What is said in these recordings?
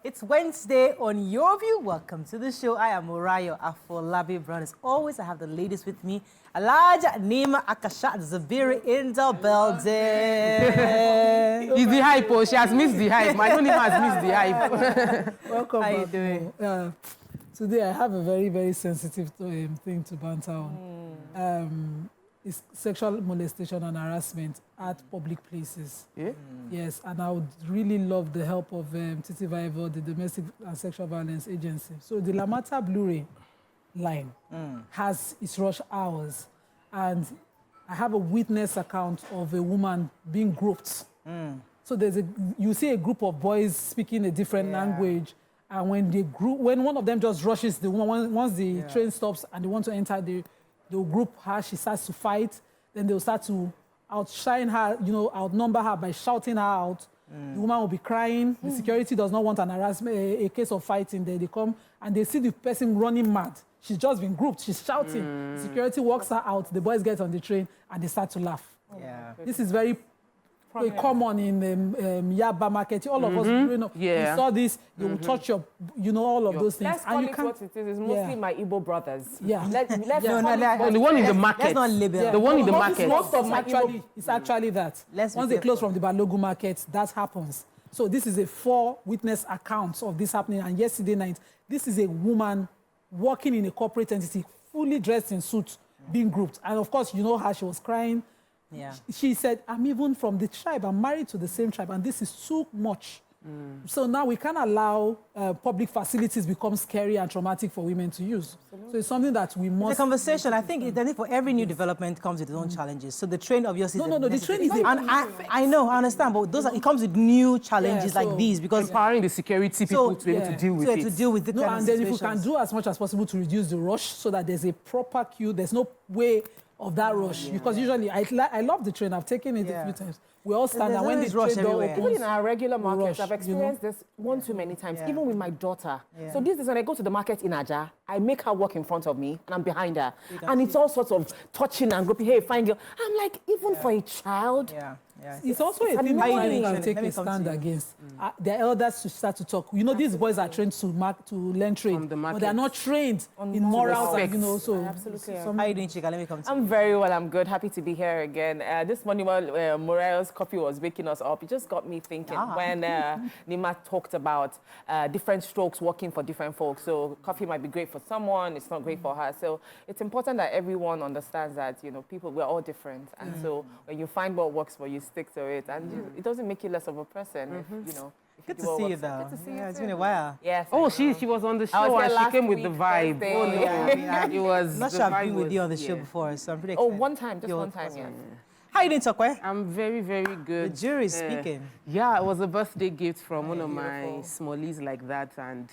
It's Wednesday on Your View. Welcome to the show. I am Owolabi Ramon. As always, I have the ladies with me. Elijah, Nima, Akasha, Zabiri in the building. It's the hype, oh. She has missed the hype. My Nima has missed the hype. Welcome How back. you doing? Today I have a very, very sensitive thing to banter on. It's sexual molestation and harassment at public places. Yeah? Yes, and I would really love the help of Titi Vival, the Domestic and Sexual Violence Agency. So the Lamata Blu-ray line has its rush hours, and I have a witness account of a woman being groped. So you see a group of boys speaking a different language, and when one of them just rushes the woman, once the train stops and they want to enter, they'll group her, she starts to fight, then they'll start to outshine her, outnumber her by shouting her out. The woman will be crying. The security does not want an harassment, a case of fighting. They come and they see the person running mad. She's just been grouped. She's shouting. The security walks her out. The boys get on the train and they start to laugh. Yeah. This is very common in Yaba market. All of us, we saw this. They will touch your, all of those things. Let's call it what it is. It's mostly my Igbo brothers. Yeah. The one in the market. Let's not label. Yeah. The one in the market. Most of it's actually that. Once they close from the Balogu market, that happens. So this is a 4 witness accounts of this happening. And yesterday night, this is a woman working in a corporate entity, fully dressed in suits, being grouped. And of course, you know how she was crying. Yeah. She said, I'm even from the tribe. I'm married to the same tribe, and this is too much. So now we can't allow public facilities become scary and traumatic for women to use. Absolutely. So it's something that we must... The conversation, I think for every new development comes with its own challenges. So the train obviously... No, the train is... I know, I understand, but it comes with new challenges like these because... Empowering the security people to be able to deal with it. To deal with the kind of and then if situations. we can do as much as possible to reduce the rush so that there's a proper queue, there's no way of that rush. Because usually, I love the train. I've taken it a few times. We all stand and when the train door opens... Even in our regular markets, I've experienced this one too many times, even with my daughter. So this is when I go to the market in Aja, I make her walk in front of me and I'm behind her. And it's all sorts of touching and groping. Hey, fine girl. I'm like, even for a child... It's also a thing that you can take a stand against. The elders to start to talk. These boys are trained to learn trade, but they're not trained in morals. So absolutely. How are you doing, Chika? Let me come to you. I'm very well. I'm good. Happy to be here again. This morning while Morel's coffee was waking us up, it just got me thinking when Nima talked about different strokes working for different folks. So coffee might be great for someone, it's not great for her. So it's important that everyone understands that people, we're all different, and so when you find what works for you, stick to it, and it doesn't make you less of a person. If Good to see you, though. Good to see you. It's been a while. Yes. Oh, she was on the show and she came with the vibe. Thursday. Oh, no. It was... I'm not sure I've been with you on the show before, so I'm pretty excited. One time, just one time, yeah. How are you doing, Tokwe? I'm very, very good. The jury is speaking. Yeah, it was a birthday gift from one of my smallies like that, and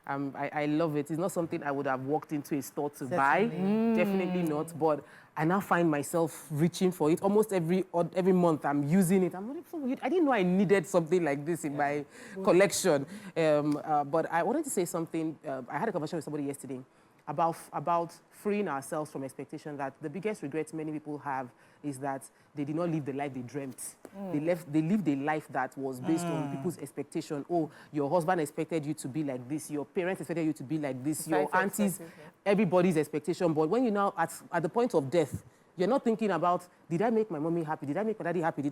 I love it. It's not something I would have walked into a store to buy. Definitely not, but I now find myself reaching for it. Almost every month I'm using it. I'm like, I didn't know I needed something like this in my collection. But I wanted to say something. I had a conversation with somebody yesterday about freeing ourselves from expectation, that the biggest regret many people have is that they did not live the life they dreamt. They lived a life that was based on people's expectation. Oh, your husband expected you to be like this. Your parents expected you to be like this. Your aunties, everybody's expectation. But when you're now at the point of death, you're not thinking about, did I make my mommy happy? Did I make my daddy happy?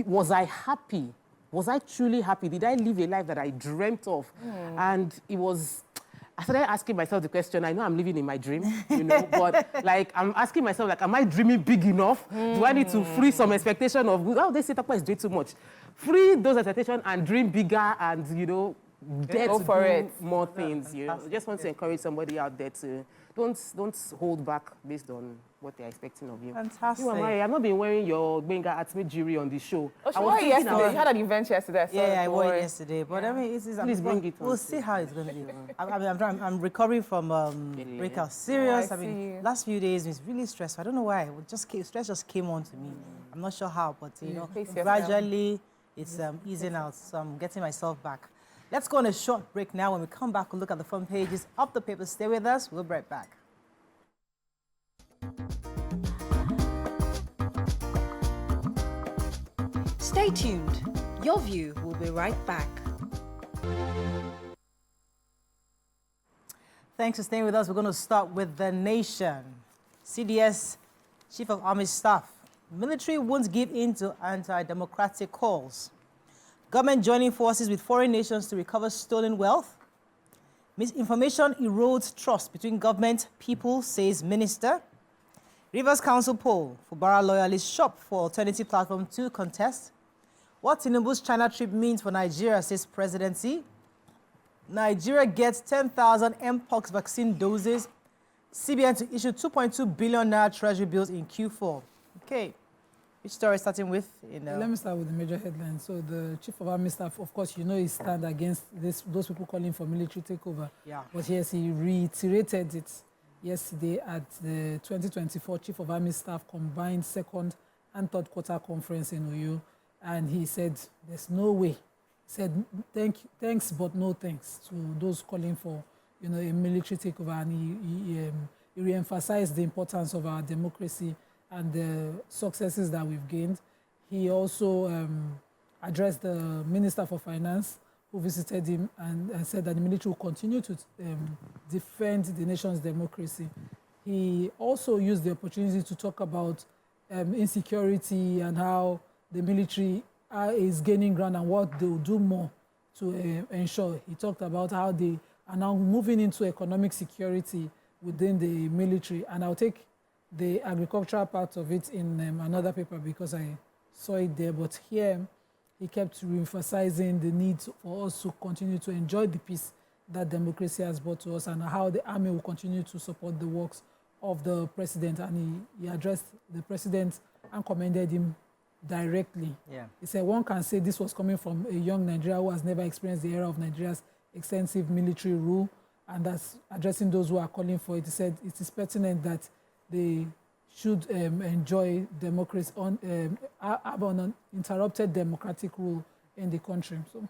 Was I happy? Was I truly happy? Did I live a life that I dreamt of? And I started asking myself the question. I know I'm living in my dream, but I'm asking myself, am I dreaming big enough? Do I need to free some expectation of, they say Takwa is doing too much. Free those expectations and dream bigger and, dare to do more things. I just want to encourage somebody out there to don't hold back based on what they're expecting of you. Fantastic. I've not been wearing your Benga Atme jewelry on the show. Oh, she wore it yesterday. You had an event yesterday. I wore it yesterday. But I mean, please bring it on. We'll see how it's going to be. I'm recovering from breakout. Serious. Last few days it's really stressful. I don't know why. Stress just came on to me. I'm not sure how, but gradually it's easing out. So I'm getting myself back. Let's go on a short break now. When we come back, we'll look at the front pages of the paper. Stay with us. We'll be right back. Stay tuned. Your View will be right back. Thanks for staying with us. We're going to start with the nation. CDS Chief of Army Staff. Military won't give in to anti-democratic calls. Government joining forces with foreign nations to recover stolen wealth. Misinformation erodes trust between government people, says Minister. Rivers Council poll. Fubara loyalists shop for alternative platform to contest. What Tinubu's China trip means for Nigeria, says presidency. Nigeria gets 10,000 Mpox vaccine doses. CBN to issue 2.2 billion naira treasury bills in Q4. Okay. Which story starting with? Let me start with the major headlines. So the Chief of Army Staff, of course, you know, he stand against those people calling for military takeover. Yeah. But yes, he reiterated it yesterday at the 2024 Chief of Army Staff combined second and third quarter conference in Oyo. And he said, there's no way. He said, thanks, but no thanks to those calling for, you know, a military takeover. And he re-emphasized the importance of our democracy and the successes that we've gained. He also addressed the Minister for Finance, who visited him and said that the military will continue to defend the nation's democracy. He also used the opportunity to talk about insecurity and how the military is gaining ground and what they will do more to ensure. He talked about how they are now moving into economic security within the military. And I'll take the agricultural part of it in another paper because I saw it there. But here, he kept emphasizing the need for us to continue to enjoy the peace that democracy has brought to us and how the army will continue to support the works of the president. And he addressed the president and commended him directly. Yeah. He said, one can say this was coming from a young Nigeria who has never experienced the era of Nigeria's extensive military rule, and that's addressing those who are calling for it. He said it is pertinent that they should enjoy democracy, have an uninterrupted democratic rule in the country. So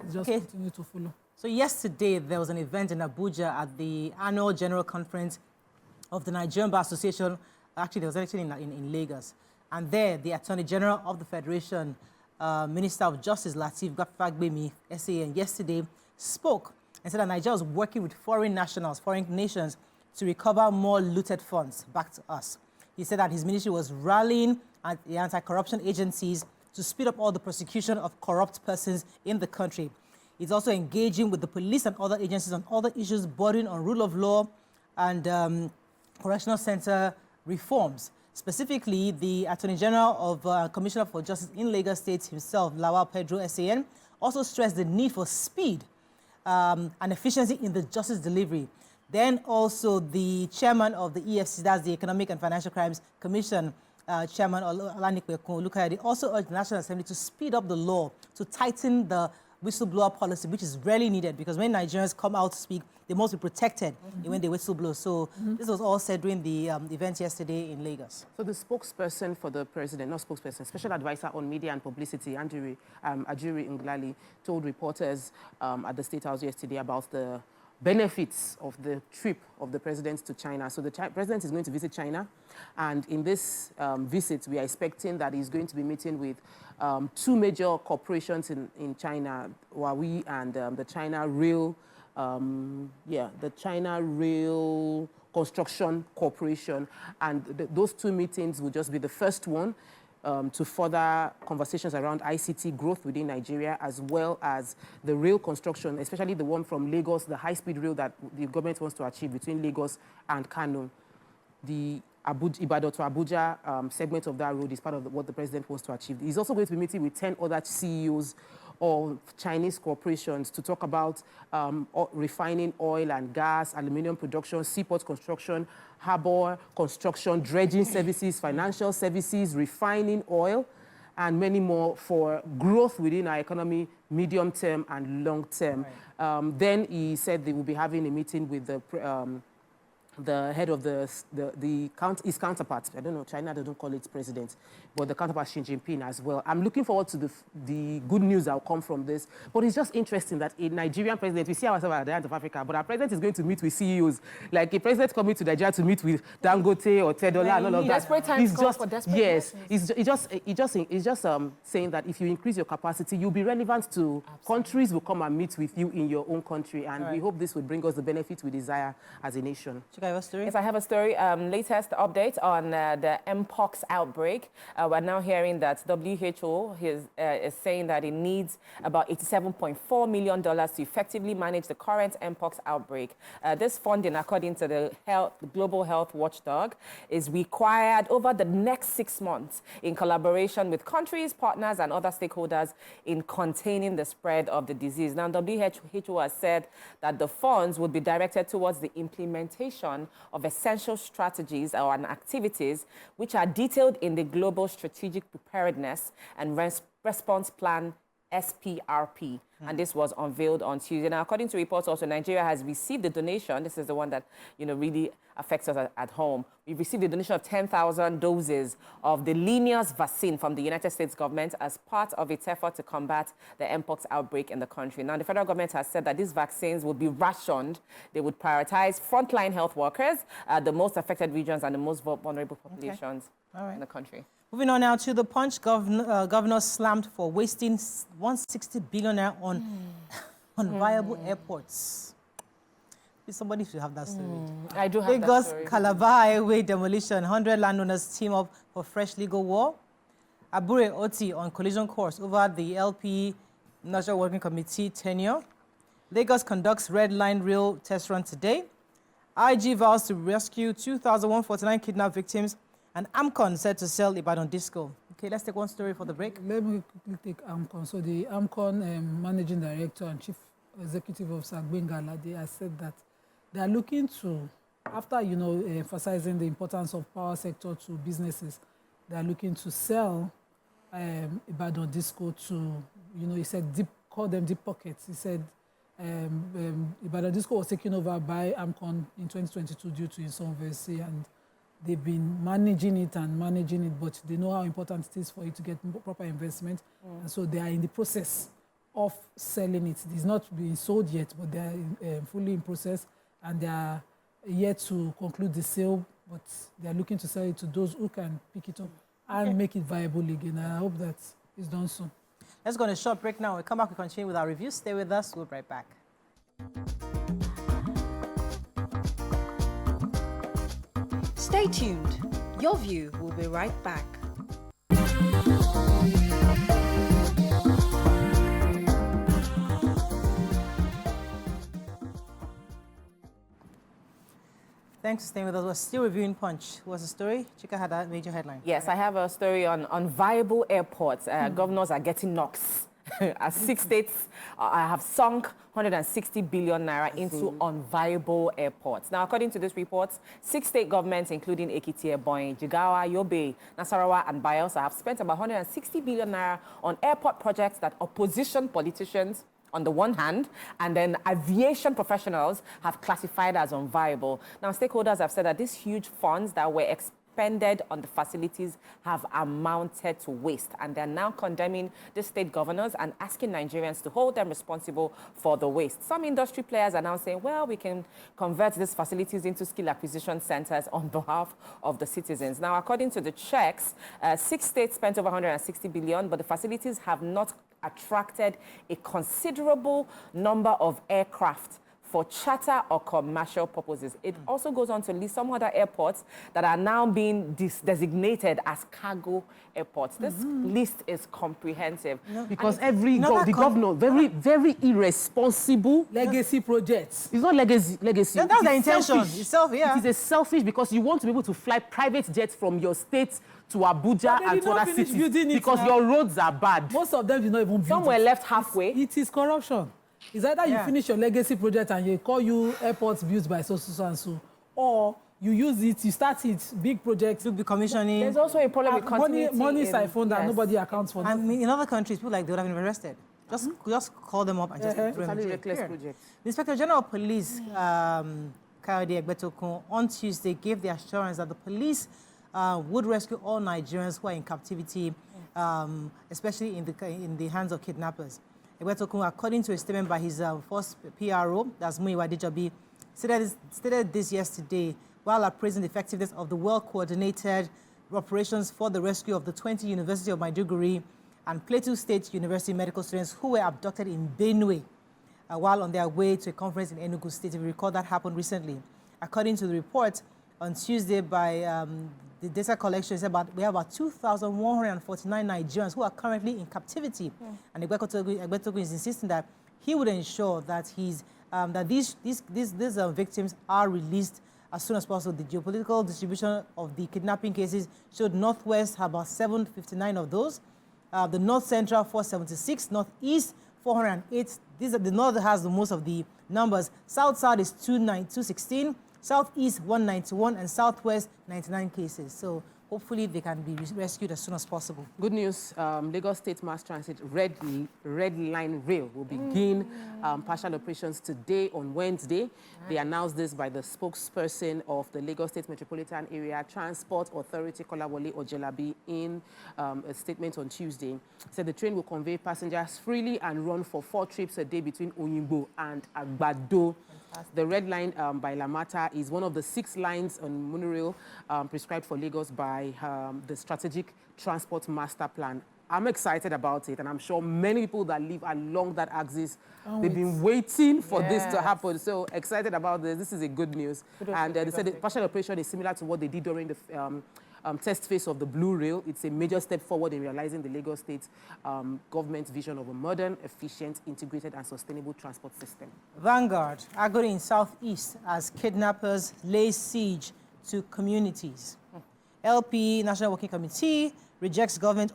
let's just continue to follow. So yesterday, there was an event in Abuja at the annual general conference of the Nigerian Bar Association. Actually, there was actually in Lagos. And there, the Attorney General of the Federation, Minister of Justice Lateef Fagbemi, SAN, yesterday spoke and said that Nigeria was working with foreign nationals, foreign nations, to recover more looted funds back to us. He said that his ministry was rallying at the anti-corruption agencies to speed up all the prosecution of corrupt persons in the country. He's also engaging with the police and other agencies on other issues bordering on rule of law and correctional center reforms. Specifically, the Attorney General of Commissioner for Justice in Lagos State himself, Lawal Pedro SAN, also stressed the need for speed and efficiency in the justice delivery. Then also the chairman of the EFCC, that's the Economic and Financial Crimes Commission, Chairman Olanikwe Lukayade, also urged the National Assembly to speed up the law, to tighten the whistleblower policy, which is really needed because when Nigerians come out to speak, they must be protected when they whistleblow. So this was all said during the event yesterday in Lagos. So the spokesperson for the president, not spokesperson, special advisor on media and publicity, Ajuri Nglali, told reporters at the State House yesterday about the benefits of the trip of the president to China. So the president is going to visit China, and in this visit, we are expecting that he's going to be meeting with two major corporations in China, Huawei and the China Rail, the China Rail Construction Corporation. And those two meetings will just be the first one to further conversations around ICT growth within Nigeria, as well as the rail construction, especially the one from Lagos, the high-speed rail that the government wants to achieve between Lagos and Kano. The Ibadan to Abuja segment of that road is part of what the president wants to achieve. He's also going to be meeting with 10 other CEOs of Chinese corporations to talk about refining oil and gas, aluminum production, seaport construction, harbor construction, dredging services, financial services, refining oil, and many more for growth within our economy, medium term and long term. Right. Then he said they will be having a meeting with the the head of his counterpart. I don't know, China, they don't call it president, but the counterpart Xi Jinping as well. I'm looking forward to the good news that will come from this. But it's just interesting that a Nigerian president, we see ourselves at the end of Africa, but our president is going to meet with CEOs. Like a president coming to Nigeria to meet with Dangote or Tedola and all of that. Desperate times call for desperate Yes, it's just saying that if you increase your capacity, you'll be relevant to countries will come and meet with you in your own country. And we hope this will bring us the benefit we desire as a nation. I have a story? Yes, I have a story. Latest update on the Mpox outbreak. We're now hearing that WHO is saying that it needs about $87.4 million to effectively manage the current Mpox outbreak. This funding, according to the Global Health Watchdog, is required over the next 6 months in collaboration with countries, partners, and other stakeholders in containing the spread of the disease. Now, WHO has said that the funds would be directed towards the implementation of essential strategies or activities which are detailed in the Global Strategic Preparedness and Response Plan SPRP, and this was unveiled on Tuesday. Now, according to reports also, Nigeria has received a donation. This is the one that, really affects us at home. We've received a donation of 10,000 doses of the Linus vaccine from the United States government as part of its effort to combat the Mpox outbreak in the country. Now, the federal government has said that these vaccines would be rationed. They would prioritize frontline health workers, the most affected regions and the most vulnerable populations in the country. Moving on now to the Punch, governor slammed for wasting 160 billion on viable airports. Somebody should have that story. I do have Lagos, that story. Calabar Highway demolition, 100 landowners team up for fresh legal war. Abure Oti on collision course over the LP National Working Committee tenure. Lagos conducts red line rail test run today. IG vows to rescue 2,149 kidnapped victims. And AMCON said to sell Ibadan Disco. Okay, let's take one story for the break. Let me quickly take AMCON. So the AMCON Managing Director and Chief Executive Officer Gbengalade has said that they are looking to, after emphasizing the importance of power sector to businesses, they are looking to sell Ibadan Disco to, he said, call them deep pockets. He said Ibadan Disco was taken over by AMCON in 2022 due to insolvency, and they've been managing it, but they know how important it is for you to get proper investment. And so they are in the process of selling it. It's not being sold yet, but they are fully in process, and they are yet to conclude the sale, but they are looking to sell it to those who can pick it up and make it viable again. I hope that is done soon. Let's go on a short break now. We'll come back, we'll continue with our review. Stay with us, we'll be right back. Stay tuned. Your View will be right back. Thanks for staying with us. We're still reviewing Punch. What's the story? Chika had that major headline. Yes, I have a story on viable airports. Governors are getting knocks. As 6 states have sunk 160 billion naira into unviable airports. Now, according to this report, 6 state governments, including Ekiti, Ebonyi, Jigawa, Yobe, Nasarawa, and Bayelsa, have spent about 160 billion naira on airport projects that opposition politicians, on the one hand, and then aviation professionals have classified as unviable. Now, stakeholders have said that these huge funds that were expended on the facilities have amounted to waste, and they're now condemning the state governors and asking Nigerians to hold them responsible for the waste. Some industry players are now saying, well, we can convert these facilities into skill acquisition centers on behalf of the citizens. Now, according to the checks, 6 states spent over 160 billion, but the facilities have not attracted a considerable number of aircraft for charter or commercial purposes. It also goes on to list some other airports that are now being designated as cargo airports. This list is comprehensive. Because the governor, very, very irresponsible. Legacy projects. It's not legacy. That's the intention. It is a selfish, because you want to be able to fly private jets from your state to Abuja and to other cities because your roads are bad. Most of them did not even build. Some were left halfway. It is corruption. It's either you finish your legacy project and you call you airports built by so and so, or you use it, you start it, big projects. You'll be commissioning. There's also a problem with continuity. Money siphoned that nobody accounts for. I mean, in other countries, people like they would have been arrested. Just call them up and just throw them in jail. Reckless project. The Inspector General of Police, Kayode Egbetokun, on Tuesday gave the assurance that the police would rescue all Nigerians who are in captivity, especially in the hands of kidnappers. Egbetokun, according to a statement by his first PRO, that's Muyiwa Adejobi, stated this yesterday while appraising the effectiveness of the well-coordinated operations for the rescue of the 20 University of Maiduguri and Plateau State University medical students who were abducted in Benue while on their way to a conference in Enugu State. If you recall, that happened recently. According to the report on Tuesday by the data collection, we have about 2,149 Nigerians who are currently in captivity. And Egbetokun is insisting that he would ensure that these victims are released as soon as possible. The geopolitical distribution of the kidnapping cases showed Northwest have about 759 of those, the North Central 476, Northeast 408. The North has the most of the numbers. South is 216, Southeast 191, and Southwest 99 cases. So hopefully they can be rescued as soon as possible. Good news, Lagos State Mass Transit Red Line Rail will begin partial operations today on Wednesday. They announced this by the spokesperson of the Lagos State Metropolitan Area Transport Authority, Kolawole Ojelabi, in a statement on Tuesday. Said the train will convey passengers freely and run for 4 trips a day between Oyingbo and Agbado. The Red Line by Lamata is one of the 6 lines on monorail prescribed for Lagos by the Strategic Transport Master Plan. I'm excited about it, and I'm sure many people that live along that axis, they've been waiting for this to happen. So excited about this. This is a good news. And they said the partial operation is similar to what they did during the test phase of the Blue Rail. It's a major step forward in realizing the Lagos State government's vision of a modern, efficient, integrated, and sustainable transport system. Vanguard, Agodi in Southeast as kidnappers lay siege to communities. LP, National Working Committee, rejects Governor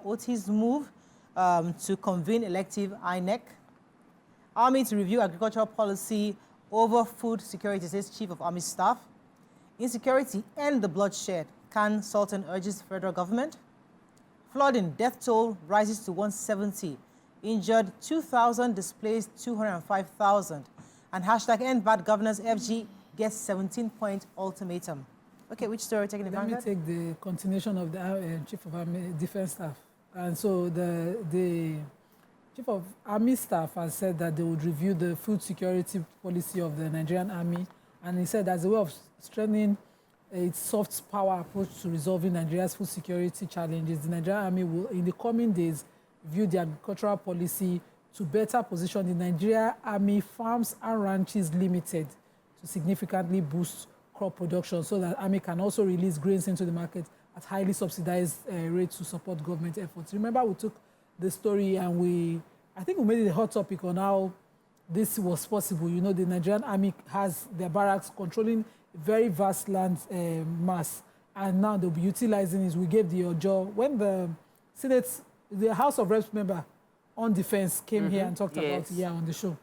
Oti's move to convene elective INEC. Army to review agricultural policy over food security, says Chief of Army Staff. Insecurity and the bloodshed, Khan Sultan urges federal government. Flooding, death toll rises to 170. Injured 2,000, displaced 205,000. And hashtag end bad governance, FG gets 17-point ultimatum. Okay, which story taking the Vanguard? Let me take the continuation of the Chief of Army Defense Staff. And so the Chief of Army Staff has said that they would review the food security policy of the Nigerian Army. And he said as a way of strengthening its soft power approach to resolving Nigeria's food security challenges, the Nigerian Army will, in the coming days, review the agricultural policy to better position the Nigerian Army Farms and Ranches Limited to significantly boost crop production so that Army can also release grains into the market at highly subsidized rates to support government efforts. Remember, we took the story and I think we made it a hot topic on how this was possible. You know, the Nigerian Army has their barracks controlling very vast land mass, and now they'll be utilizing it. We gave the Ojo, when the Senate, the House of Reps member on defense came here and talked about it on the show.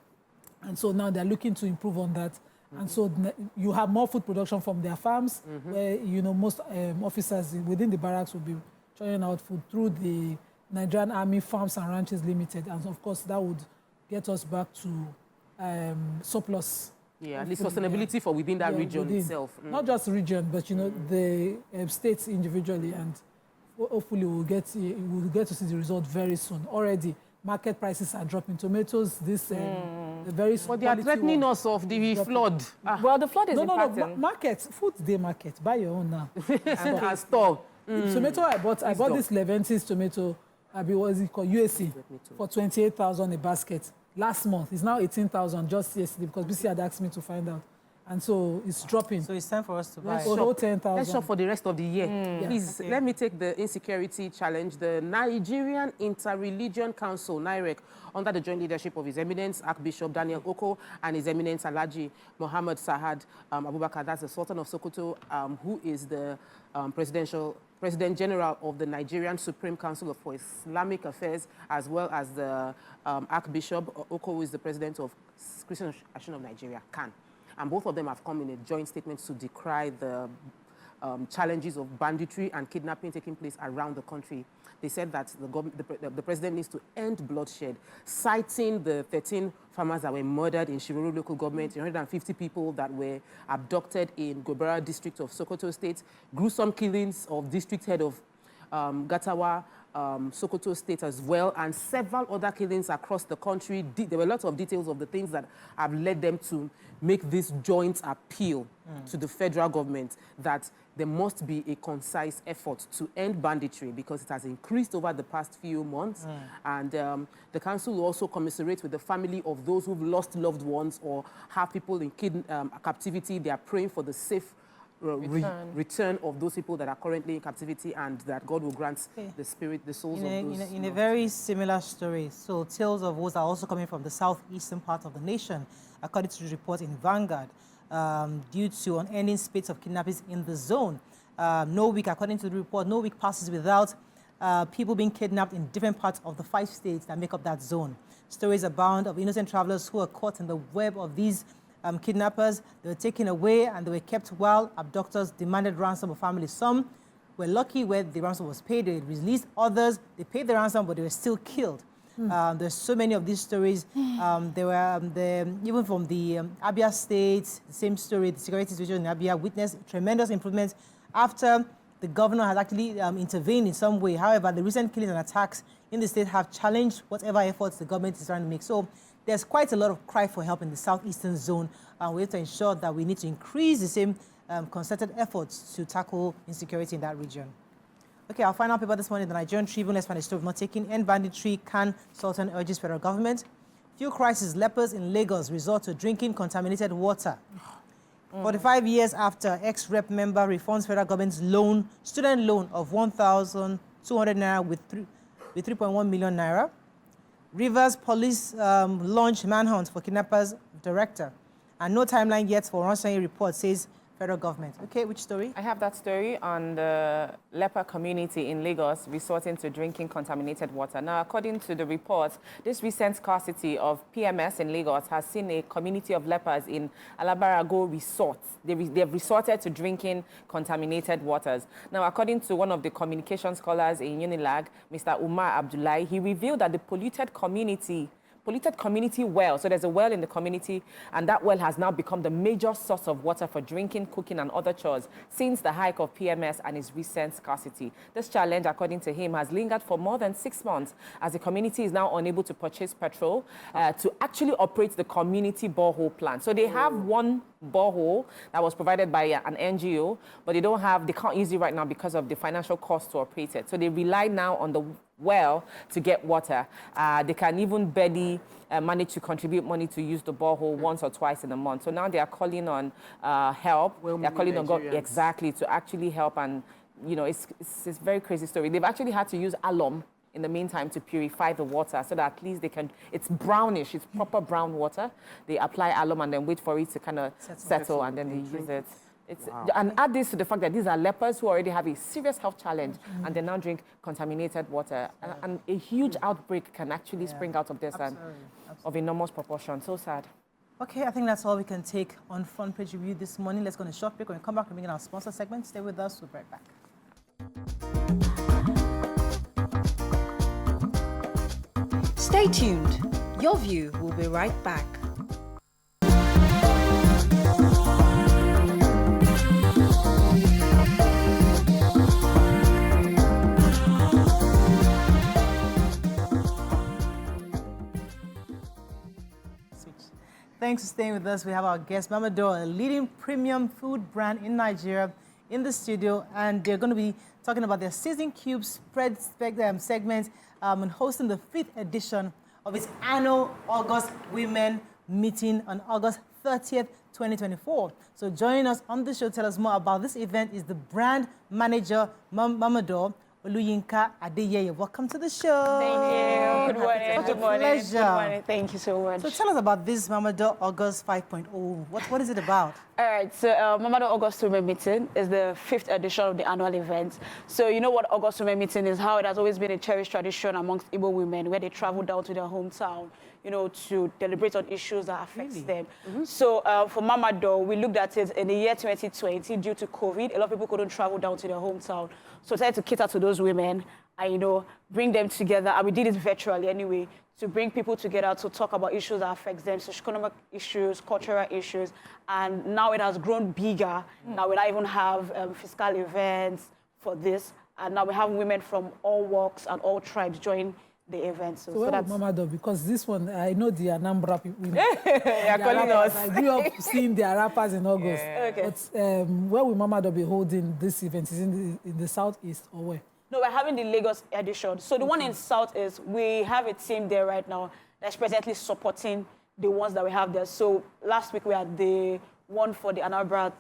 And so now they're looking to improve on that. And so you have more food production from their farms, where, you know, most officers within the barracks will be churning out food through the Nigerian Army Farms and Ranches Limited. And of course, that would get us back to surplus. Yeah, at least sustainability for within that region itself. Not just region, but, you know, the states individually. And hopefully we'll get to see the result very soon. Already, market prices are dropping. Tomatoes, but they are threatening us of the flood. Well, the flood is impacting. No, market, food day market. Buy your own now. And store. Tomato, I bought this Leventis tomato, what is it called, USC, for 28,000 a basket. Last month, it's now 18,000 just yesterday because BC had asked me to find out. And so it's dropping. So it's time for us to buy. Let's shop for the rest of the year. Please, let me take the insecurity challenge. The Nigerian Inter-Religion Council, NIREC, under the joint leadership of His Eminence Archbishop Daniel Oko and His Eminence Alhaji Muhammad Sahad Abubakar, that's the Sultan of Sokoto, who is the President General of the Nigerian Supreme Council for Islamic Affairs, as well as the Archbishop Oko, who is the President of Christian Association of Nigeria, CAN. And both of them have come in a joint statement to decry the challenges of banditry and kidnapping taking place around the country. They said that the president needs to end bloodshed, citing the 13 farmers that were murdered in Shiroro local government, 150 people that were abducted in Gobara district of Sokoto State, gruesome killings of district head of Gatawa, Sokoto State as well, and several other killings across the country. There were lots of details of the things that have led them to make this joint appeal to the federal government that there must be a concise effort to end banditry because it has increased over the past few months. And the council will also commiserate with the family of those who've lost loved ones or have people in captivity. They are praying for the safe return of those people that are currently in captivity, and that God will grant the souls of those. In a very similar story, so tales of woes are also coming from the southeastern part of the nation, according to the report in Vanguard, due to unending spate of kidnappings in the zone. No week, according to the report, no week passes without people being kidnapped in different parts of the 5 states that make up that zone. Stories abound of innocent travelers who are caught in the web of these kidnappers. They were taken away and they were kept while abductors demanded ransom of families. Some were lucky where the ransom was paid, they released. Others, they paid the ransom, but they were still killed. There's so many of these stories. There were, even from the Abia State, the same story, the security situation in Abia witnessed tremendous improvements after the governor has actually intervened in some way. However, the recent killings and attacks in the state have challenged whatever efforts the government is trying to make. So there's quite a lot of cry for help in the southeastern zone, and we have to ensure that we need to increase the same concerted efforts to tackle insecurity in that region. Okay, our final paper this morning, the Nigerian Tribune, let's find a story of not taking end banditry, can Sultan urges federal government. Fuel crisis, lepers in Lagos resort to drinking contaminated water. 45 years after ex-rep member refunds federal government's student loan of 1,200 naira with 3.1 million naira. Rivers police launch manhunt for kidnappers director. And no timeline yet for Ransom report, says federal government. Okay, which story? I have that story on the leper community in Lagos resorting to drinking contaminated water. Now, according to the report, this recent scarcity of PMS in Lagos has seen a community of lepers in Alabarago resort. They've resorted to drinking contaminated waters. Now, according to one of the communication scholars in Unilag, Mr. Umar Abdullahi, he revealed that the polluted community well. So there's a well in the community, and that well has now become the major source of water for drinking, cooking, and other chores since the hike of PMS and its recent scarcity. This challenge, according to him, has lingered for more than 6 months as the community is now unable to purchase petrol to actually operate the community borehole plant. So they have one borehole that was provided by an NGO, but they can't use it right now because of the financial cost to operate it. So they rely now on the well to get water. They can even barely manage to contribute money to use the borehole once or twice in a month. So now they are calling on help. They're calling on God exactly to actually help, and it's a very crazy story. They've actually had to use alum in the meantime to purify the water so that at least they can, it's brownish, it's proper brown water. They apply alum and then wait for it to kind of settle and then they use it. And add this to the fact that these are lepers who already have a serious health challenge and they now drink contaminated water. And a huge outbreak can actually spring out of this and of enormous proportion. So sad. Okay, I think that's all we can take on Front Page Review this morning. Let's go on a short break. When we come back, we'll begin our sponsor segment. Stay with us. We'll be right back. Stay tuned. Your View will be right back. Thanks for staying with us. We have our guest, Mamador, a leading premium food brand in Nigeria, in the studio, and they're going to be talking about their Season Cube spread segment and hosting the 5th edition of its annual August Women Meeting on August 30th, 2024. So joining us on the show to tell us more about this event is the brand manager, Mamador Adeyeye. Welcome to the show. Thank you. Good morning. Such a Good morning. pleasure. Good morning. Thank you so much. So tell us about this Mamador August 5.0. What is it about? All right, so Mamador August Women Meeting is the 5th edition of the annual event. So you know what August Women Meeting is, how it has always been a cherished tradition amongst Igbo women where they travel down to their hometown, you know, to deliberate on issues that affects them. So for Mamador, we looked at it in the year 2020 due to COVID. A lot of people couldn't travel down to their hometown. So we decided to cater to those women and, you know, bring them together. And we did it virtually anyway, to bring people together to talk about issues that affect them, socioeconomic issues, cultural issues. And now it has grown bigger. Now we don't even have fiscal events for this. And now we have women from all walks and all tribes join the event. So that's Mamador, because this one, I know the Anambra people. You're calling us. I grew up seeing their rappers in August. Yeah. Okay. But where will Mamador be holding this event? Is it in the southeast or where? No, we're having the Lagos edition. So the one in South is, we have a team there right now that's presently supporting the ones that we have there. So last week we had the one for the Anambra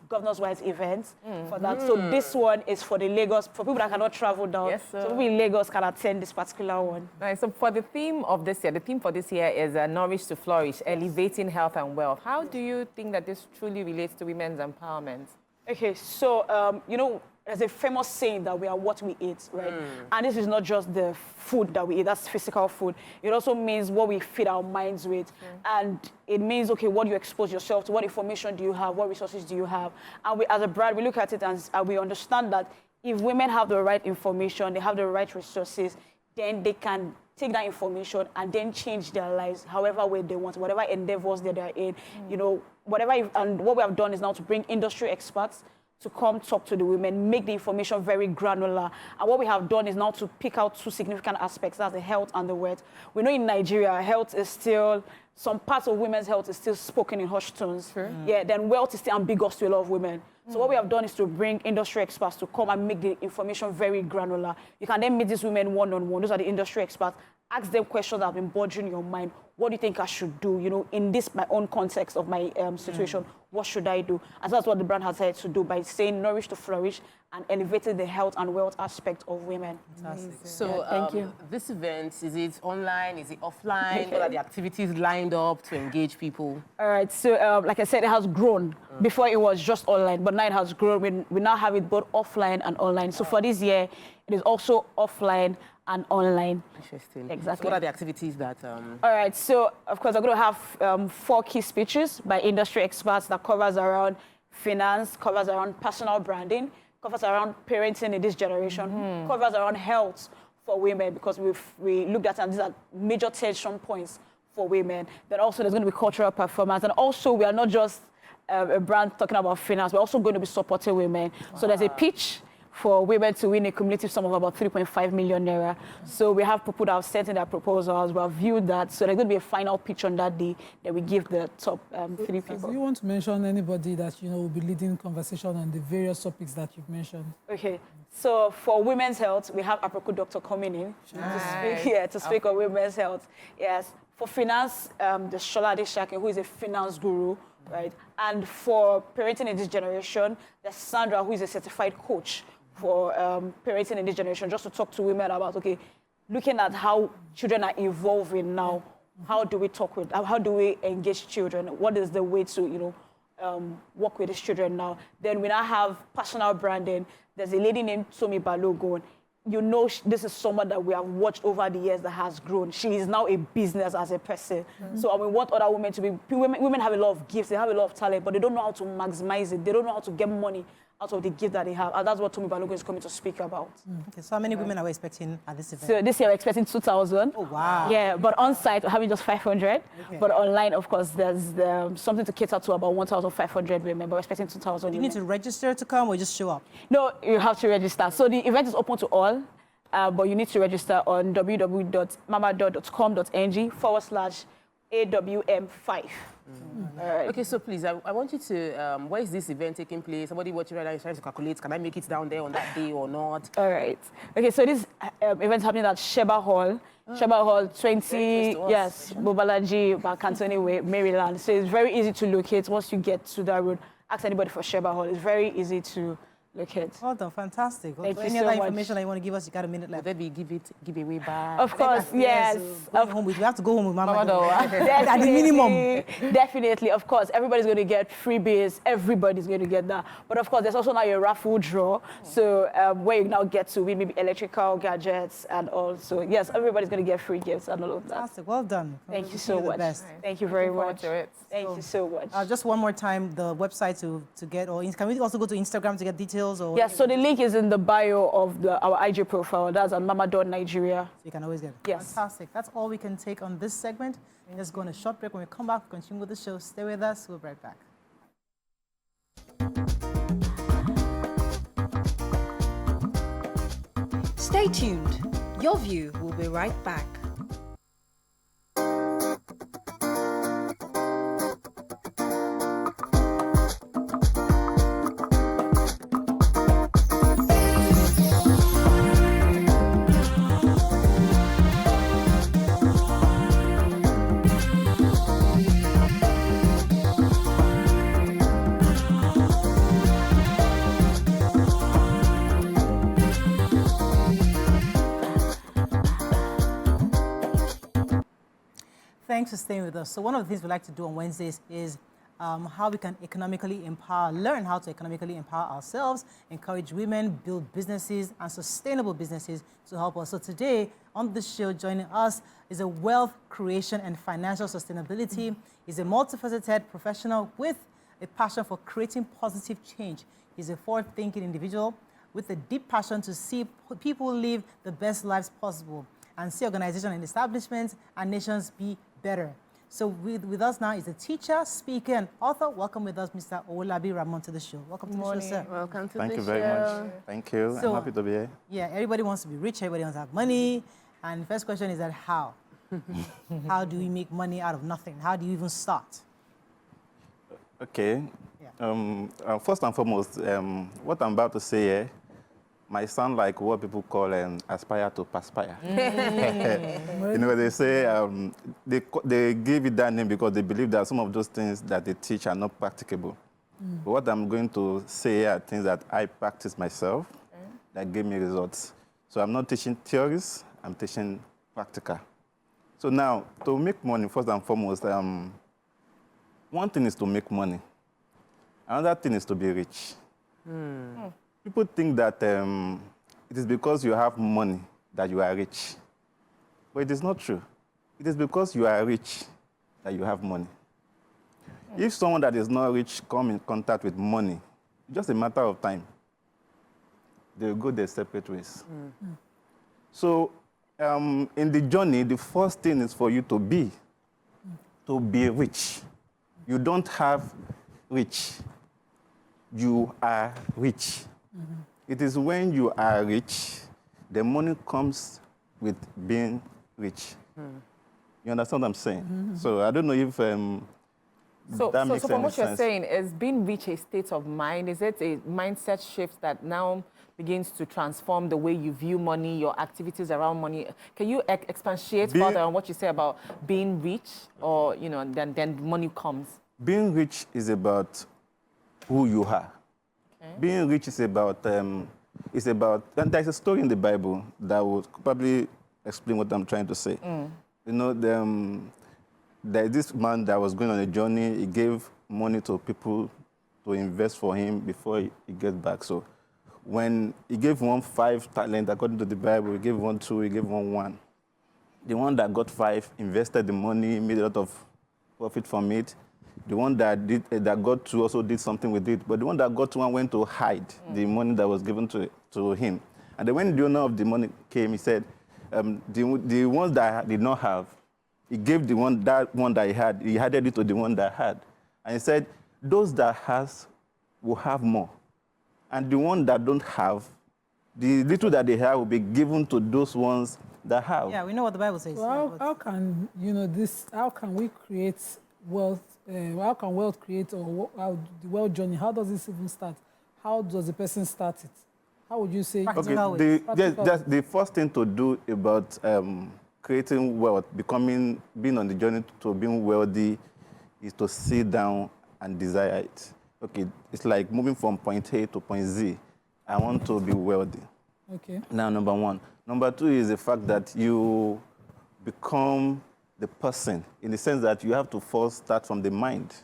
Governor's Wives event for that. So this one is for the Lagos, for people that cannot travel down. Yes, sir. So people in Lagos can attend this particular one. Nice. So for the theme of this year, the theme for this year is Nourish to Flourish, elevating health and wealth. How do you think that this truly relates to women's empowerment? Okay, so, you know, there's a famous saying that we are what we eat, right? And this is not just the food that we eat, that's physical food. It also means what we feed our minds with. And it means, okay, what do you expose yourself to? What information do you have? What resources do you have? And we, as a brand, we look at it and we understand that if women have the right information, they have the right resources, then they can take that information and then change their lives however way they want, whatever endeavors that they're in, you know, whatever. And what we have done is now to bring industry experts to come talk to the women, make the information very granular. And what we have done is now to pick out two significant aspects, that's the health and the wealth. We know in Nigeria, health is still, some parts of women's health is still spoken in hushed tones. Yeah, then wealth is still ambiguous to a lot of women. So what we have done is to bring industry experts to come and make the information very granular. You can then meet these women one-on-one, those are the industry experts, ask them questions that have been bothering your mind. What do you think I should do? You know, in this, my own context of my situation, what should I do? And so that's what the brand has had to do by saying nourish to flourish and elevating the health and wealth aspect of women. Fantastic. So thank you. This event, is it online? Is it offline? What are the activities lined up to engage people? All right, so like I said, it has grown. Before it was just online, but now it has grown. We now have it both offline and online. So for this year, it is also offline and online. Interesting. Exactly. So what are the activities that... All right, so of course, I'm going to have 4 key speeches by industry experts that covers around finance, covers around personal branding, covers around parenting in this generation, covers around health for women, because we looked at and these are major tension points for women. Then also there's going to be cultural performance. And also we are not just a brand talking about finance, we're also going to be supporting women. Wow. So there's a pitch for women to win a cumulative sum of about 3.5 million naira. So we have people that have sent in their proposals, we have viewed that. So there's going to be a final pitch on that day that we give the top 3 people. Do you want to mention anybody that, you know, will be leading conversation on the various topics that you've mentioned? Okay. So for women's health, we have Aproko Doctor coming in to speak on women's health. Yes. For finance, there's Shola Adeshake, who is a finance guru, right? And for parenting in this generation, there's Sandra, who is a certified coach for parenting in this generation, just to talk to women about, okay, looking at how children are evolving now, how do we talk with, how do we engage children? What is the way to, you know, work with these children now? Then we now have personal branding. There's a lady named Tomi Balogun. You know, this is someone that we have watched over the years that has grown. She is now a business as a person. So we want other women to be, women have a lot of gifts, they have a lot of talent, but they don't know how to maximize it. They don't know how to get money out of the gift that they have. And that's what Tomi Balogun is coming to speak about. Okay, so how many women are we expecting at this event? So this year we're expecting 2,000. Oh, wow. Yeah, but on site we're having just 500. Okay. But online, of course, there's something to cater to about 1,500 women, but we're expecting 2,000 You need to register to come or just show up? No, you have to register. So the event is open to all, but you need to register on www.mamador.com.ng/AWM5. Right. Okay, so please, I want you to, where is this event taking place? Somebody watching right now is trying to calculate, can I make it down there on that day or not? All right. Okay, so this event is happening at Sheba Hall. Sheba Hall, 20, yes, Bobalaji, Cantoni Way, Maryland. So it's very easy to locate once you get to that road. Ask anybody for Sheba Hall. It's very easy to Look at. Well done, fantastic. Thank you Any so other much. information that you want to give us? You got a minute left. Would there be give away back? Of course, yes. We have to go home with Mama. At the minimum. Definitely, of course. Everybody's going to get freebies. Everybody's going to get that. But of course, there's also now a raffle draw. So where you now get to win maybe electrical gadgets and all. So yes, everybody's going to get free gifts and all of that. Fantastic. Well done. Thank you so much. Best. Thank you very much. Thank you so much. Just one more time, the website to get, or can we also go to Instagram to get details? Or yes, so the link is in the bio of our IG profile. That's on Mamador Nigeria. So you can always get it. Yes. Fantastic. That's all we can take on this segment. Let's go on a short break. When we come back, continue with the show. Stay with us. We'll be right back. Stay tuned. Your View will be right back. Thanks for staying with us. So one of the things we like to do on Wednesdays is how we can learn how to economically empower ourselves, encourage women, build businesses and sustainable businesses to help us. So today on the show, joining us is a wealth creation and financial sustainability. He's a multifaceted professional with a passion for creating positive change. He's a forward-thinking individual with a deep passion to see people live the best lives possible and see organizations and establishments and nations be better. So with us now is a teacher, speaker, and author. Welcome with us, Mr. Owolabi Ramon, to the show. Welcome to the show, sir. Welcome to the show. Thank you very much. Thank you. So, I'm happy to be here. Yeah, everybody wants to be rich. Everybody wants to have money. And the first question is that how? How do we make money out of nothing? How do you even start? Okay. Yeah. First and foremost, what I'm about to say here might sound like what people call aspire to perspire. You know, they say they give it that name because they believe that some of those things that they teach are not practicable. But what I'm going to say are things that I practice myself that gave me results. So I'm not teaching theories, I'm teaching practical. So now, to make money, first and foremost, one thing is to make money. Another thing is to be rich. People think that it is because you have money that you are rich. But it is not true. It is because you are rich that you have money. If someone that is not rich come in contact with money, it's just a matter of time. They will go their separate ways. So in the journey, the first thing is for you to be rich. You don't have rich. You are rich. It is when you are rich, the money comes with being rich. You understand what I'm saying? So I don't know if that makes so from what sense. you're saying, is being rich a state of mind? Is it a mindset shift that now begins to transform the way you view money, your activities around money? Can you expatiate further on what you say about being rich, or then money comes? Being rich is about who you are. Being rich is about, and there's a story in the Bible that will probably explain what I'm trying to say. You know, there's this man that was going on a journey. He gave money to people to invest for him before he gets back. So when he gave one 5 talents, according to the Bible, he gave one 2, he gave one 1. The one that got 5 invested the money, made a lot of profit from it. The one that got 2 also did something with it. But the one that got 1 went to hide the money that was given to him. And then when the owner of the money came, he said, the ones that did not have, he gave that one that he had, he added it to the one that had. And he said, those that has will have more. And the one that don't have, the little that they have will be given to those ones that have. Yeah, we know what the Bible says. Well, how can how can we create wealth? How can wealth create, or how the wealth journey? How does this even start? How does the person start it? How would you say? The first thing to do about creating wealth, being on the journey to being wealthy, is to sit down and desire it. Okay, it's like moving from point A to point Z. I want to be wealthy. Okay. Now, number one. Number two is the fact that you become the person in the sense that you have to first start from the mind.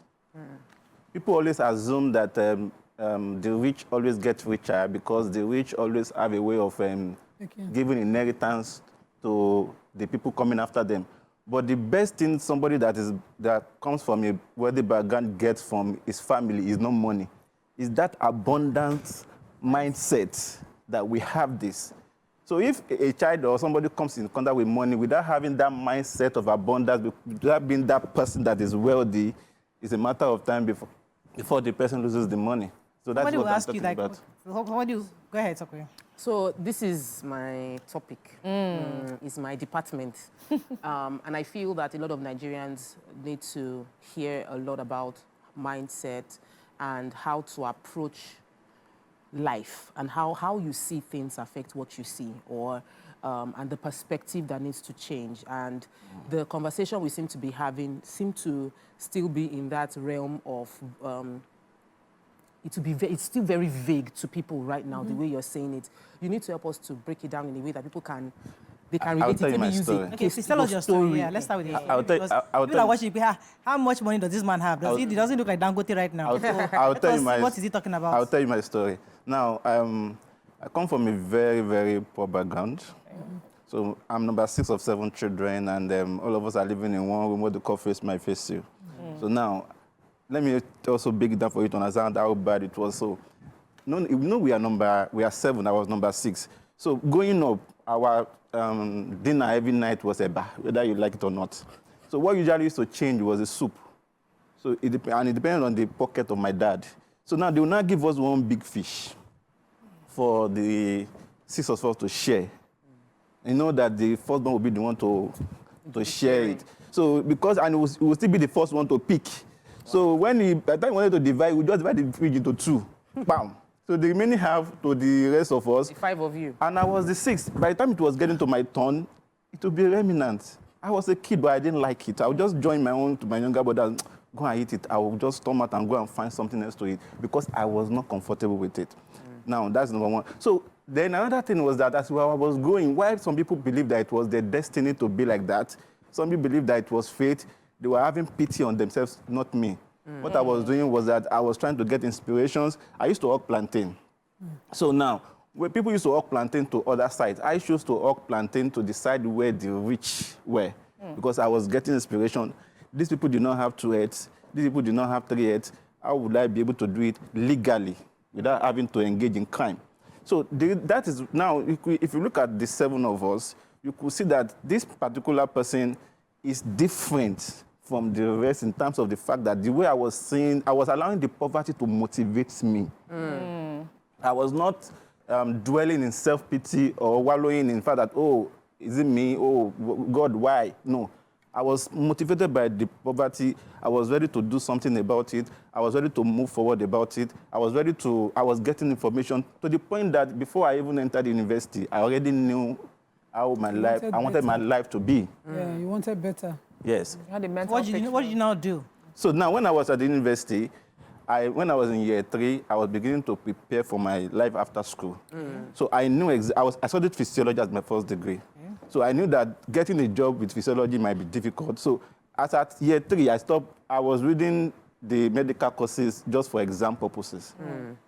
People always assume that the rich always get richer because the rich always have a way of giving inheritance to the people coming after them. But the best thing somebody that comes from a wealthy background gets from his family is not money. It's that abundance mindset that we have this. So if a child or somebody comes in contact with money without having that mindset of abundance, without being that person that is wealthy, it's a matter of time before the person loses the money. So that's what I'm talking about. Go ahead, Sokwe. So this is my topic. It's my department. And I feel that a lot of Nigerians need to hear a lot about mindset and how to approach life and how you see things affect what you see, or and the perspective that needs to change. And the conversation we seem to be having seem to still be in that realm of it's still very vague to people right now, the way you're saying it. You need to help us to break it down in a way that people can relate it. My story. Okay, so tell us your story. Yeah, let's start with it. People are watching. How much money does this man have? He doesn't look like Dangote right now. I'll tell you what is he talking about? I'll tell you my story. Now, I come from a very, very poor background. So I'm number 6 of 7 children, and all of us are living in one room where the cough face might face you. So now, let me also break it down for you to understand how bad it was. So, we are 7, I was number 6. So going up, our dinner every night was eba, whether you like it or not. So what usually used to change was the soup. So it depended on the pocket of my dad. So now they will not give us one big fish for the 6 of us to share. You know that the first one will be the one to share it. So it will still be the first one to pick. So by the time we wanted to divide, we just divide the fridge into 2. Bam. So the remaining half to the rest of us. The 5 of you. And I was the 6th. By the time it was getting to my turn, it would be remnant. I was a kid, but I didn't like it. I would just join to my younger brother, go and eat it. I would just storm out and go and find something else to eat because I was not comfortable with it. Now, that's number one. So then another thing was that as I was growing, while some people believed that it was their destiny to be like that, some people believed that it was fate, they were having pity on themselves, not me. What I was doing was that I was trying to get inspirations. I used to hawk plantain. So now, when people used to hawk plantain to other sides, I chose to hawk plantain to the side where the rich were because I was getting inspiration. These people do not have 2 heads. These people do not have 3 heads. How would I be able to do it legally without having to engage in crime? So that is now, if you look at the 7 of us, you could see that this particular person is different from the rest in terms of the fact that the way I was seeing, I was allowing the poverty to motivate me. I was not dwelling in self-pity or wallowing in the fact that, oh, is it me? Oh, God, why? No. I was motivated by the poverty. I was ready to do something about it. I was ready to move forward about it. I was getting information to the point that before I even entered university, I already knew how I wanted my life to be. Yeah, you wanted better. Yes. You had a mental What did you now do? So now when I was at the university, when I was in year 3, I was beginning to prepare for my life after school. So I knew, I studied physiology as my first degree. So I knew that getting a job with physiology might be difficult. So as at year 3, I was reading the medical courses just for exam purposes.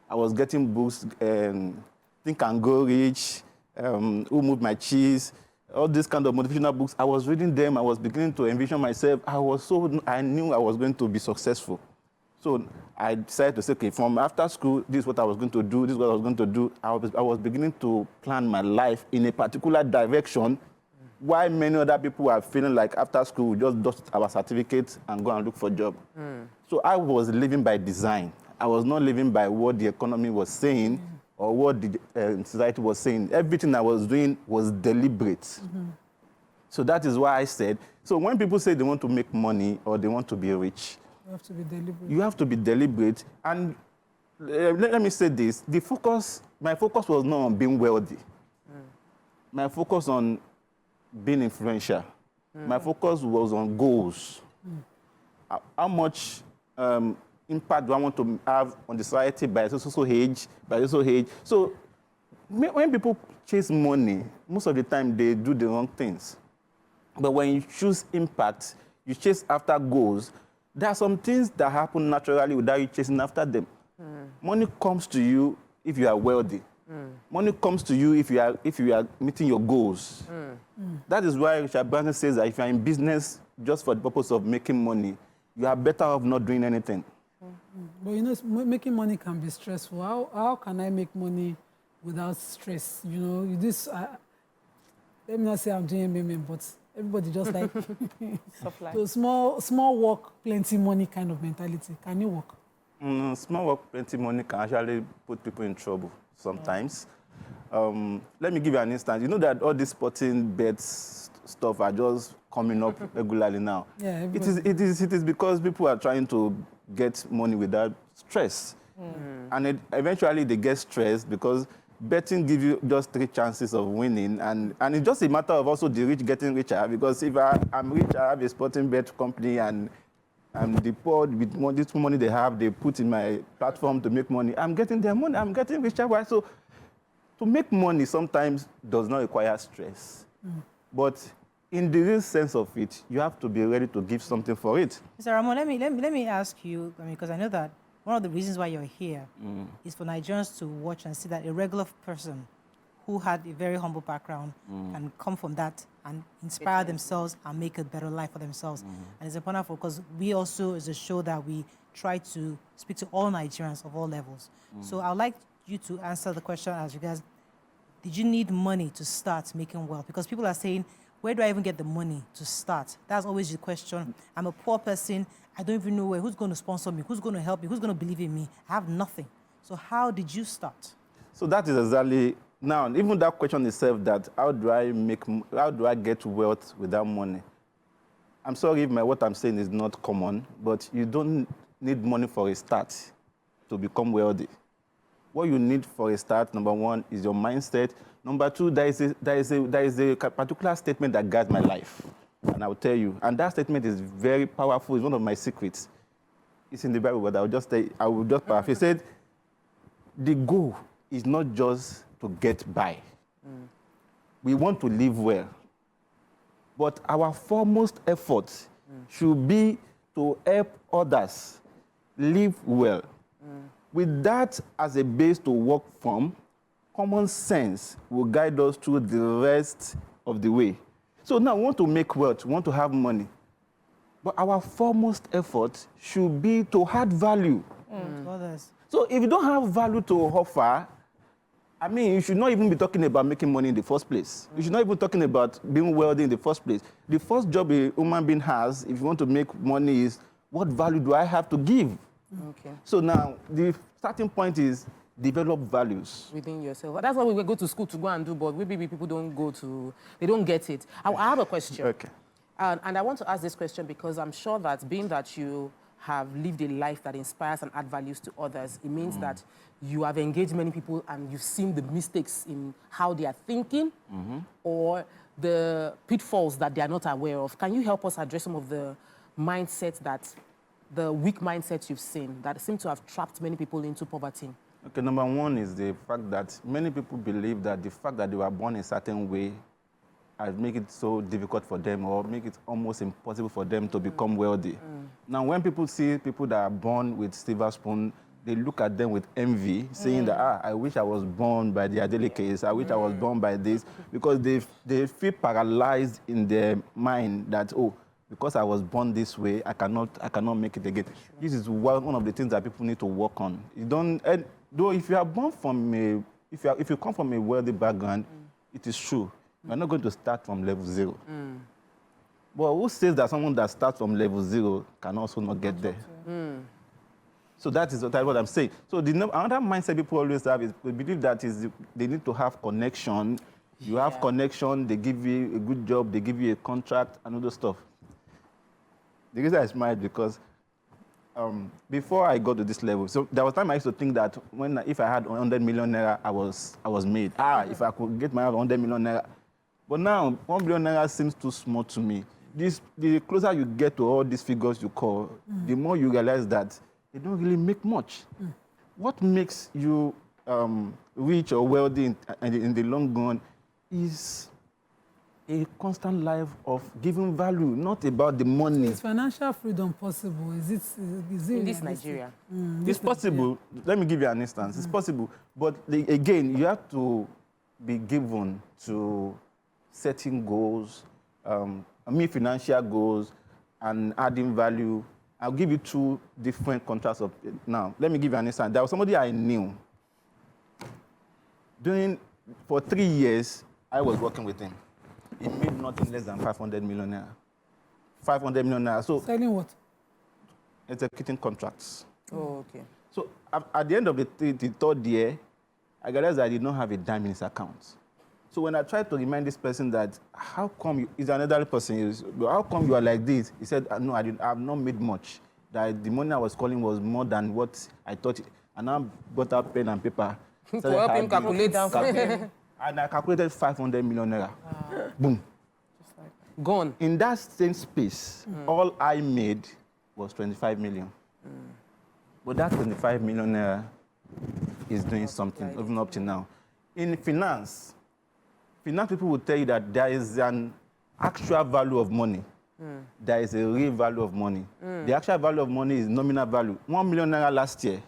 I was getting books, Think and Go Rich, Who Moved My Cheese, all these kind of motivational books. I was reading them. I was beginning to envision myself. I knew I was going to be successful. So I decided to say, okay, from after school, this is what I was going to do. This is what I was going to do. I was beginning to plan my life in a particular direction, while many other people are feeling like after school, we just dust our certificates and go and look for a job. So I was living by design. I was not living by what the economy was saying or what the society was saying. Everything I was doing was deliberate. So that is why I said, so when people say they want to make money or they want to be rich, You have to be deliberate. you have to be deliberate. And let me say this, my focus was not on being wealthy. My focus on being influential. My focus was on goals. How much impact do I want to have on the society by so age, by so age? So when people chase money, most of the time they do the wrong things. But when you choose impact, you chase after goals, there are some things that happen naturally without you chasing after them. Money comes to you if you are wealthy. Money comes to you if you are meeting your goals. That is why Richard Branson says that if you are in business just for the purpose of making money, you are better off not doing anything. But you know, making money can be stressful. How can I make money without stress? You know, let me not say I'm doing MMA, but everybody just like so small work, plenty money kind of mentality. Can you work? Small work, plenty money can actually put people in trouble sometimes. Let me give you an instance. You know that all these sporting bets stuff are just coming up regularly now. Yeah, it is because people are trying to get money without stress. And eventually they get stressed because betting gives you just 3 chances of winning. And it's just a matter of also the rich getting richer. Because if I'm rich, I have a sporting bet company and the poor, with this money they have, they put in my platform to make money. I'm getting their money. I'm getting richer. So to make money sometimes does not require stress. But in the real sense of it, you have to be ready to give something for it. Mr. Ramon, let me ask you, because I know that one of the reasons why you're here is for Nigerians to watch and see that a regular person who had a very humble background can come from that and inspire themselves and make a better life for themselves. And it's important because we also, as a show, that we try to speak to all Nigerians of all levels. So I'd like you to answer the question as regards, did you need money to start making wealth? Because people are saying, where do I even get the money to start? That's always the question. I'm a poor person. I don't even know who's going to sponsor me, who's going to help me, who's going to believe in me. I have nothing. So how did you start? So that is exactly, now, even that question itself, that how do I get wealth without money? I'm sorry if what I'm saying is not common, but you don't need money for a start to become wealthy. What you need for a start, number one, is your mindset. Number two, there is a particular statement that guides my life, and I will tell you. And that statement is very powerful. It's one of my secrets. It's in the Bible, but I will just paraphrase. It said, the goal is not just to get by. We want to live well. But our foremost effort should be to help others live well. With that as a base to work from, common sense will guide us through the rest of the way. So now we want to make wealth, we want to have money. But our foremost effort should be to add value to others. So if you don't have value to offer, I mean, you should not even be talking about making money in the first place. You should not even be talking about being wealthy in the first place. The first job a human being has, if you want to make money, is what value do I have to give? Okay. So now, the starting point is develop values. Within yourself. That's why we go to school to go and do, but maybe people they don't get it. I have a question. Okay. And I want to ask this question because I'm sure that being that you have lived a life that inspires and adds values to others, it means that you have engaged many people and you've seen the mistakes in how they are thinking or the pitfalls that they are not aware of. Can you help us address some of the mindsets the weak mindsets you've seen that seem to have trapped many people into poverty? Okay, number one is the fact that many people believe that the fact that they were born a certain way has make it so difficult for them or make it almost impossible for them to become wealthy. Now, when people see people that are born with silver spoon, they look at them with envy, saying that, I wish I was born by the Adele case, I wish I was born by this, because they feel paralyzed in their mind that, oh, because I was born this way, I cannot make it again. This is one of the things that people need to work on. You don't, though if you are born from if you come from a wealthy background, it is true. You're not going to start from level 0. But who says that someone that starts from level 0 can also not get there? So that is what I'm saying. So another mindset people always have is they believe that they need to have connection. You have connection, they give you a good job, they give you a contract, and other stuff. The reason I smiled because before I got to this level, so there was time I used to think that if I had 100 million naira, I was made. If I could get my 100 million naira. But now, 1 billion naira seems too small to me. The closer you get to all these figures you call, the more you realize that they don't really make much. What makes you rich or wealthy in the long run is a constant life of giving value, not about the money. Is financial freedom possible? Is it in this Nigeria? It's possible. Let me give you an instance. It's possible. But again, you have to be given to setting goals, financial goals, and adding value. I'll give you two different contrasts of now. Let me give you an instance. There was somebody I knew. For 3 years, I was working with him. He made nothing less than 500 million naira. 500 million naira. So selling what? Executing contracts. Oh, okay. So at the end of the third year, I realized I did not have a dime in his account. So when I tried to remind this person that, how come he's an elderly person, how come you are like this? He said, no, I have not made much. That the money I was calling was more than what I thought. And I brought out pen and paper. To help him calculate down for him. And I calculated 500 million naira. Boom. Just like gone. In that same space, all I made was 25 million. But that 25 million naira is doing something, even up to now. In finance people will tell you that there is an actual value of money. There is a real value of money. The actual value of money is nominal value. 1 million naira last year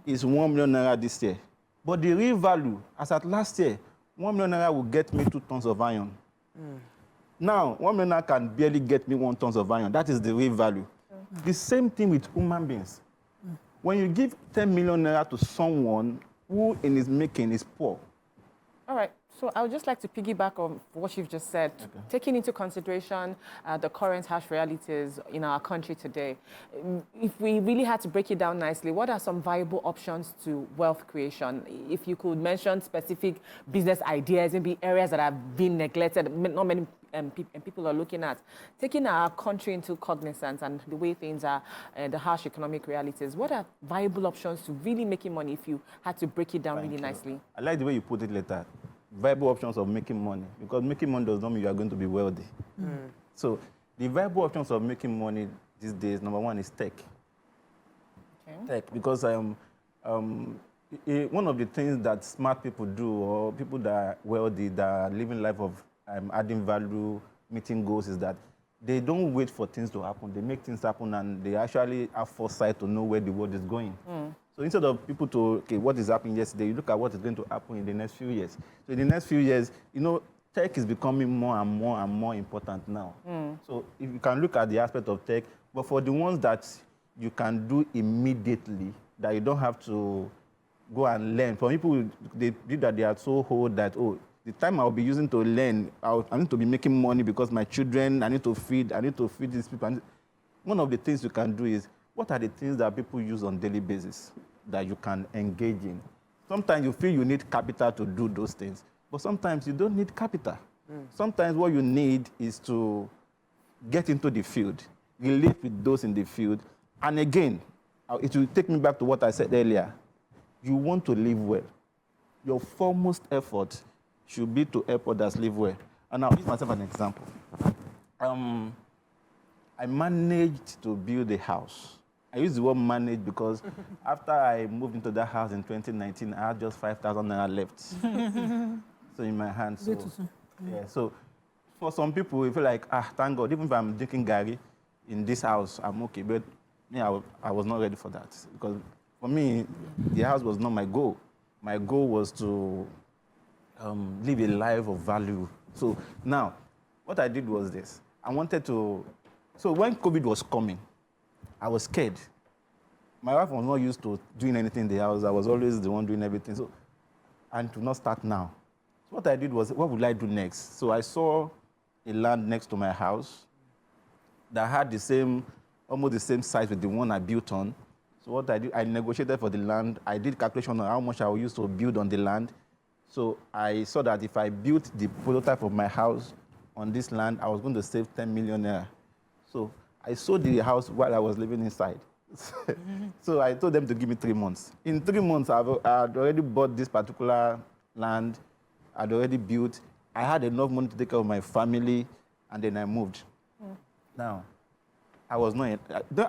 is 1 million naira this year. But the real value, as at last year, 1 million naira will get me 2 tons of iron. Now, 1 million naira can barely get me 1 ton of iron. That is the real value. The same thing with human beings. When you give 10 million naira to someone who in his making is poor. All right. So I would just like to piggyback on what you've just said, taking into consideration the current harsh realities in our country today. If we really had to break it down nicely, what are some viable options to wealth creation? If you could mention specific business ideas, maybe areas that have been neglected, not many people are looking at, taking our country into cognizance and the way things are, the harsh economic realities, what are viable options to really making money if you had to break it down really nicely? I like the way you put it later. Viable options of making money, because making money does not mean you are going to be wealthy. So the viable options of making money these days, number one is tech. Tech, because one of the things that smart people do, or people that are wealthy, that are living life of adding value, meeting goals, is that they don't wait for things to happen. They make things happen, and they actually have foresight to know where the world is going. So instead of people to, okay, what is happening yesterday, you look at what is going to happen in the next few years. So in the next few years, tech is becoming more and more and more important now. So if you can look at the aspect of tech, but for the ones that you can do immediately, that you don't have to go and learn. For people, they do that, they are so old that, the time I'll be using to learn, I need to be making money because my children, I need to feed these people. One of the things you can do is, what are the things that people use on a daily basis that you can engage in? Sometimes you feel you need capital to do those things, but sometimes you don't need capital. Sometimes what you need is to get into the field, relate with those in the field, and again, it will take me back to what I said earlier. You want to live well. Your foremost effort should be to help others live well. And I'll use myself as an example. I managed to build a house. I use the word manage because after I moved into that house in 2019, I had just 5,000 naira left. So in my hand. So for some people, you feel like, thank God, even if I'm drinking Gary in this house, I'm okay. But I was not ready for that. Because for me, the house was not my goal. My goal was to live a life of value. So now, what I did was this. I wanted to, so when COVID was coming, I was scared. My wife was not used to doing anything in the house. I was always the one doing everything. So, and to not start now. So what I did was, what would I do next? So I saw a land next to my house that had almost the same size with the one I built on. So what I did, I negotiated for the land. I did calculation on how much I would use to build on the land. So I saw that if I built the prototype of my house on this land, I was going to save 10 million naira. So I sold the house while I was living inside. So I told them to give me 3 months. In 3 months, I had already bought this particular land. I'd already built. I had enough money to take care of my family, and then I moved. Now, I was not,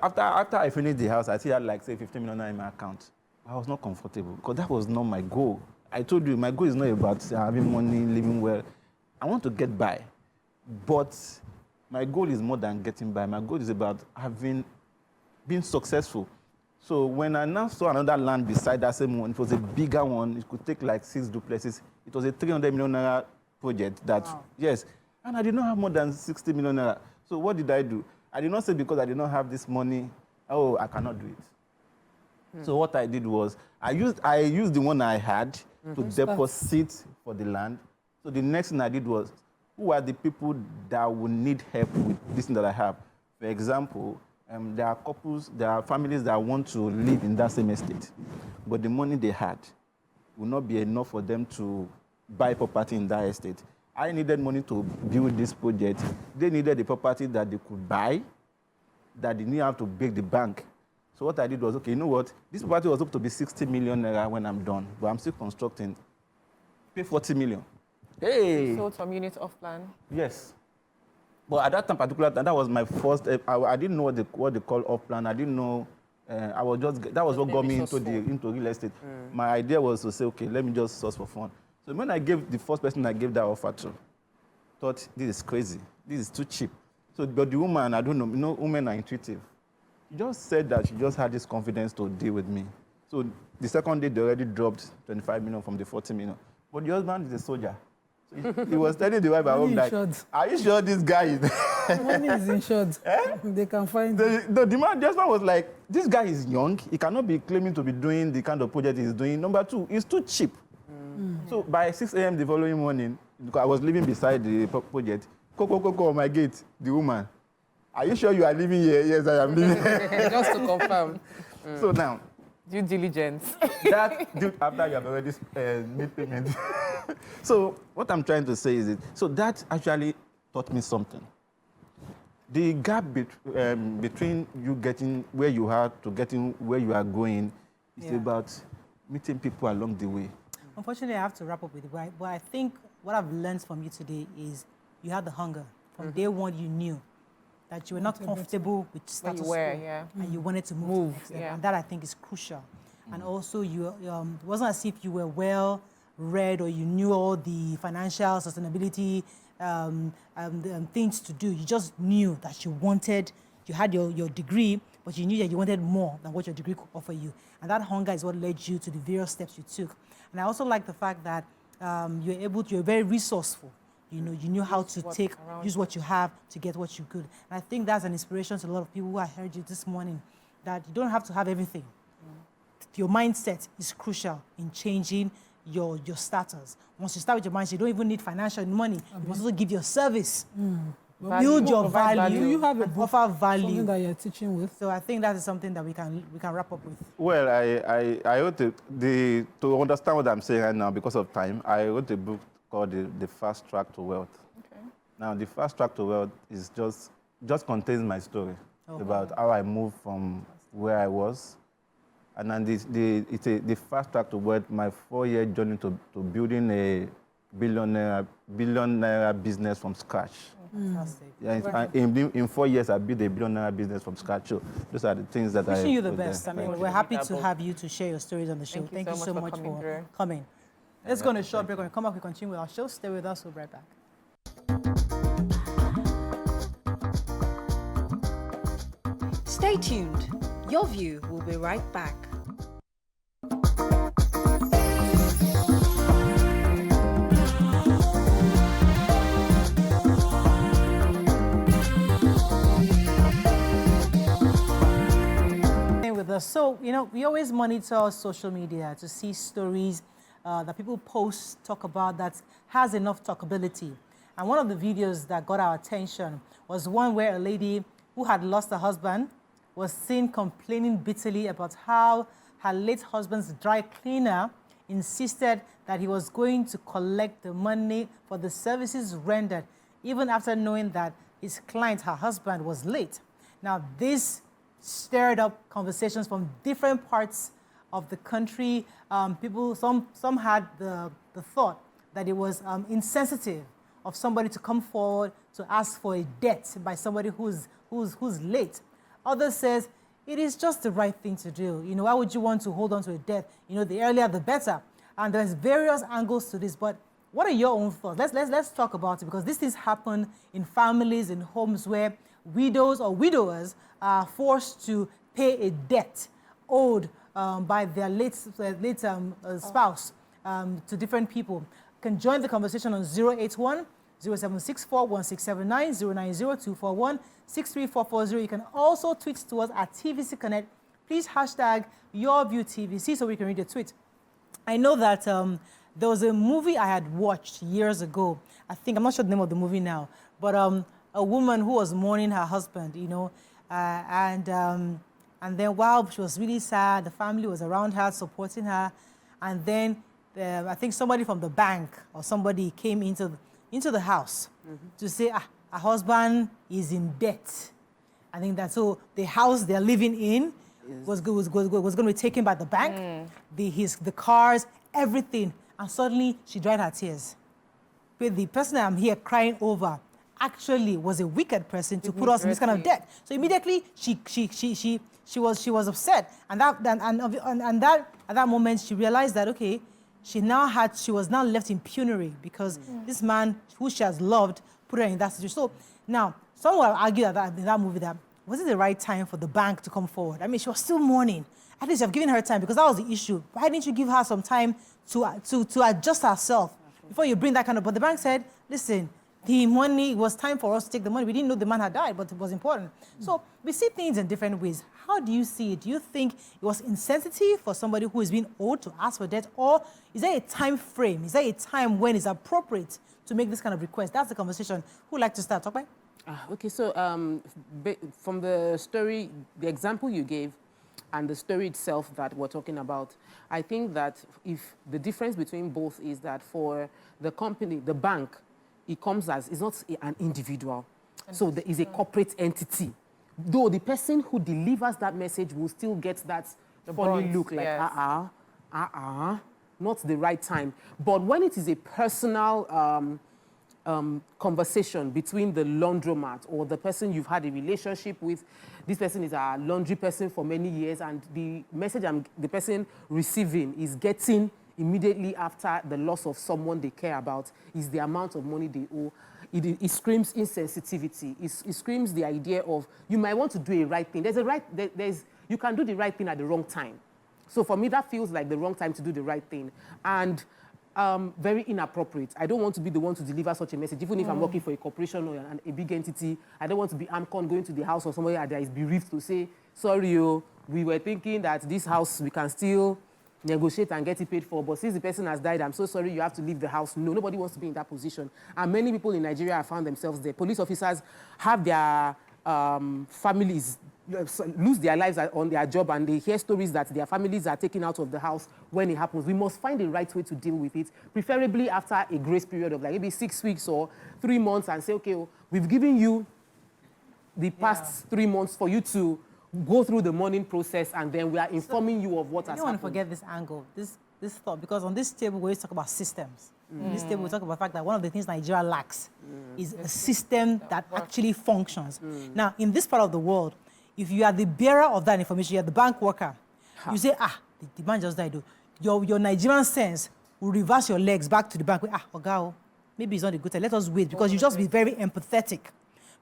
after I finished the house, I still had like, say, 15 million in my account. I was not comfortable because that was not my goal. I told you, my goal is not about having money, living well. I want to get by. But my goal is more than getting by. My goal is about being successful. So when I now saw another land beside that same one, it was a bigger one. It could take like 6 duplexes. It was a 300 million naira project that, yes. And I did not have more than 60 million naira. So what did I do? I did not say because I did not have this money, oh, I cannot do it. So what I did was, I used the one I had to deposit for the land. So the next thing I did was, who are the people that would need help with this thing that I have? For example, there are couples, there are families that want to live in that same estate, but the money they had will not be enough for them to buy property in that estate. I needed money to build this project. They needed the property that they could buy, that they didn't have to break the bank. So what I did was, okay, you know what? This property was supposed to be 60 million naira when I'm done, but I'm still constructing. Pay 40 million. Hey! You sold some units off plan? Yes. But at that time, particular time, that was my first. I didn't know what they call off plan. I didn't know. I was just that was what got me into real estate. My idea was to say, okay, let me just source for fun. So when I gave the first person I gave that offer to, thought this is crazy. This is too cheap. So, but the woman, I don't know. You know, women are intuitive. She just said that she just had this confidence to deal with me. So the second day, they already dropped 25 million from the 40 million. But the husband is a soldier. He was telling the wife at home, like, are you sure this guy is... Money is insured. They can find the husband was like, this guy is young. He cannot be claiming to be doing the kind of project he's doing. Number 2, it's too cheap. So by 6 a.m. the following morning, because I was living beside the project, Coco on my gate, the woman, are you sure you are living here? Yes, I am living here. Just to confirm. So now... Due diligence. After you have already made payment. So what I'm trying to say is so that actually taught me something. The gap between you getting where you are to getting where you are going is about meeting people along the way. Unfortunately, I have to wrap up with it, but I think what I've learned from you today is you had the hunger. From day one, you knew that you were not comfortable with status quo, and you wanted to move to the next step. And that, I think, is crucial. And also, it wasn't as if you were well read or you knew all the financial sustainability things to do. You just knew that you had your degree, but you knew that you wanted more than what your degree could offer you. And that hunger is what led you to the various steps you took. And I also like the fact that you're very resourceful. You know, you knew how to use what you have to get what you could. And I think that's an inspiration to a lot of people who I heard you this morning, that you don't have to have everything. Your mindset is crucial in changing your status. Once you start with your mindset, you don't even need financial money. You must also give your service. Build your value. You have a book, offer value. something that you're teaching with. So I think that is something that we can wrap up with. Well, I wrote to understand what I'm saying right now because of time, I wrote a book called the Fast Track to Wealth. Okay. Now, the Fast Track to Wealth is just contains my story about how I moved from where I was. And then the Fast Track to Wealth, my 4-year journey to building a billion naira business from scratch. Fantastic. Yeah, in 4 years, I built a $1 billion business from scratch. So those are the things that Wishing you the best. I mean, we're happy to have you to share your stories on the show. Thank you so much for coming. Let's go on a short break. When we come back, we continue with our show. Stay with us. We'll be right back. Stay tuned. Your View will be right back. With us. So, you know, we always monitor social media to see stories that people post, talk about, that has enough talkability. And one of the videos that got our attention was one where a lady who had lost her husband was seen complaining bitterly about how her late husband's dry cleaner insisted that he was going to collect the money for the services rendered, even after knowing that his client, her husband, was late. Now, this stirred up conversations from different parts of the country. People, some had the thought that it was insensitive of somebody to come forward to ask for a debt by somebody who's late. Others says, it is just the right thing to do. You know, why would you want to hold on to a debt? You know, the earlier the better. And there's various angles to this, but what are your own thoughts? Let's talk about it, because these things happen in families, in homes where widows or widowers are forced to pay a debt owed by their late spouse to different people. You can join the conversation on 081 0764 1679 090 241 63440. You can also tweet to us at TVC Connect. Please hashtag YourViewTVC so we can read the tweet. I know that there was a movie I had watched years ago. I'm not sure the name of the movie now, but a woman who was mourning her husband, you know, and then while she was really sad, the family was around her, supporting her, and then I think somebody from the bank or somebody came into the house to say, her husband is in debt. I think that so the house they're living in was going to be taken by the bank, the cars, everything, and suddenly she dried her tears. But the person that I'm here crying over actually was a wicked person to put us in this kind of debt. So immediately she was upset, and at that moment she realized that okay, she was now left in penury because this man who she has loved put her in that situation. So now someone will argue that in that movie that was it the right time for the bank to come forward? I mean, she was still mourning. At least you have given her time because that was the issue. Why didn't you give her some time to adjust herself before you bring that kind of? But the bank said, listen, the money, it was time for us to take the money. We didn't know the man had died, but it was important. So we see things in different ways. How do you see it? Do you think it was insensitive for somebody who is being owed to ask for debt? Or is there a time frame? Is there a time when it's appropriate to make this kind of request? That's the conversation. Who would like to start? Talk about? Okay, so from the story, the example you gave, and the story itself that we're talking about, I think that if the difference between both is that for the company, the bank, it comes as, it's not an individual. So there is a corporate entity. Though the person who delivers that message will still get that funny look like, not the right time. But when it is a personal conversation between the laundromat or the person you've had a relationship with, this person is a laundry person for many years, and the message the person receiving is getting immediately after the loss of someone they care about is the amount of money they owe. It screams insensitivity. It screams the idea of you might want to do a right thing. You can do the right thing at the wrong time. So for me, that feels like the wrong time to do the right thing. And very inappropriate. I don't want to be the one to deliver such a message. Even if I'm working for a corporation or a big entity, I don't want to be AMCON going to the house of somebody that is bereaved to say, sorry, we were thinking that this house we can still negotiate and get it paid for, but since the person has died, I'm so sorry, you have to leave the house. No, nobody wants to be in that position. And many people in Nigeria have found themselves there. Police officers have their families lose their lives on their job, and they hear stories that their families are taken out of the house when it happens. We must find the right way to deal with it, preferably after a grace period of like maybe 6 weeks or 3 months, and say, okay, we've given you the past 3 months for you to go through the mourning process, and then we are informing you of what has happened. I don't want to forget this angle, this thought, because on this table we always talk about systems. On this table we talk about the fact that one of the things Nigeria lacks is a system that actually functions. Now, in this part of the world, if you are the bearer of that information, you're the bank worker, you say, the man just died. Your Nigerian sense will reverse your legs back to the bank. Maybe it's not a good time. Let us wait, because you just be very empathetic.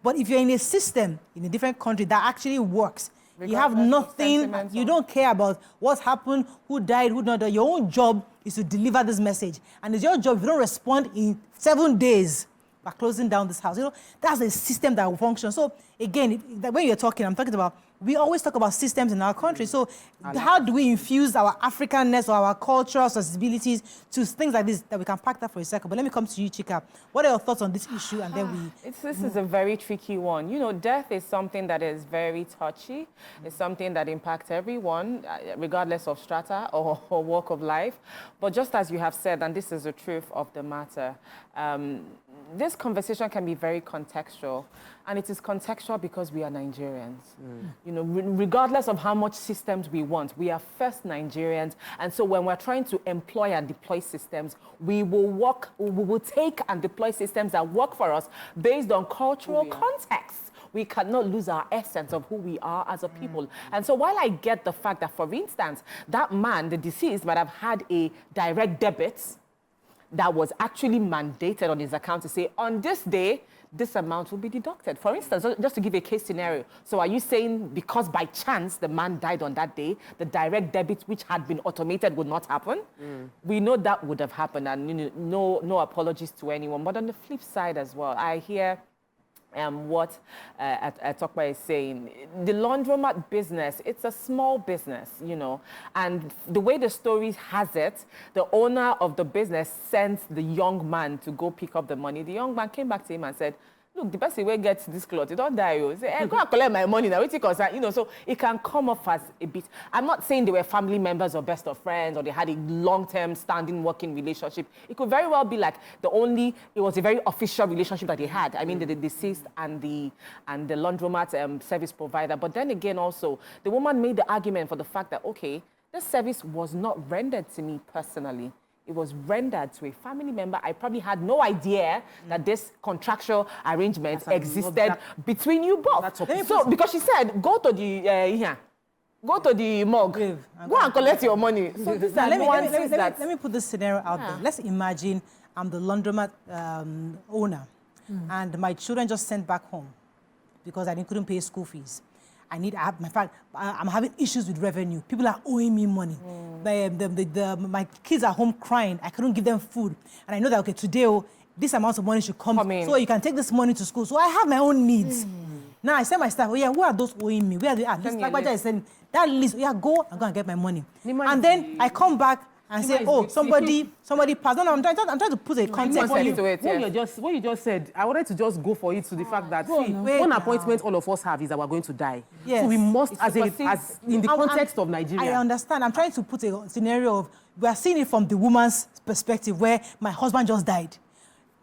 But if you're in a system in a different country that actually works, you have nothing, you don't care about what's happened, who died, who not died. Your own job is to deliver this message. And it's your job, if you don't respond in 7 days, by closing down this house. That's a system that will function. So again, when you're talking, I'm talking about, we always talk about systems in our country. So how do we infuse our Africanness or our cultural sensibilities to things like this, that we can pack that for a second? But let me come to you, Chika. What are your thoughts on this issue? And then This is a very tricky one. Death is something that is very touchy. It's something that impacts everyone, regardless of strata or walk of life. But just as you have said, and this is the truth of the matter, this conversation can be very contextual, and it is contextual because we are Nigerians. Regardless of how much systems we want, we are first Nigerians, and so when we're trying to employ and deploy systems, we will take and deploy systems that work for us based on cultural context. we cannot lose our essence of who we are as a people. And so while I get the fact that, for instance, that man, the deceased, might have had a direct debit that was actually mandated on his account to say, on this day, this amount will be deducted. For instance, just to give a case scenario. So are you saying because by chance the man died on that day, the direct debit which had been automated would not happen? We know that would have happened, and no apologies to anyone. But on the flip side as well, I hear what Atokpa is saying. The laundromat business, it's a small business, and the way the story has it, the owner of the business sent the young man to go pick up the money. The young man came back to him and said, look, the person who gets this cloth, you don't die. You say, hey, go and collect my money now. So it can come off as a bit. I'm not saying they were family members or best of friends or they had a long-term standing working relationship. It could very well be like it was a very official relationship that they had. I mean, the deceased and the laundromat service provider. But then again, also, the woman made the argument for the fact that, okay, this service was not rendered to me personally. It was rendered to a family member. I probably had no idea that this contractual arrangement existed between you both. So, because she said, go to the morgue, go and collect your money. So let me put this scenario out there. Let's imagine I'm the laundromat owner, and my children just sent back home because I couldn't pay school fees. I'm having issues with revenue. People are owing me money. My kids are home crying. I couldn't give them food. And I know that, okay, today, this amount of money should come in. So you can take this money to school. So I have my own needs. Now I send my staff, who are those owing me? Where are they? This Lagbaja is saying, that list, go and get my money. And then I come back and say, somebody passed. No, I'm trying to put a context for you. What you just said, I wanted to just go for it to the fact that one appointment all of us have is that we're going to die. Yes. So we must, as in the context of Nigeria. I understand. I'm trying to put a scenario of, we are seeing it from the woman's perspective where my husband just died.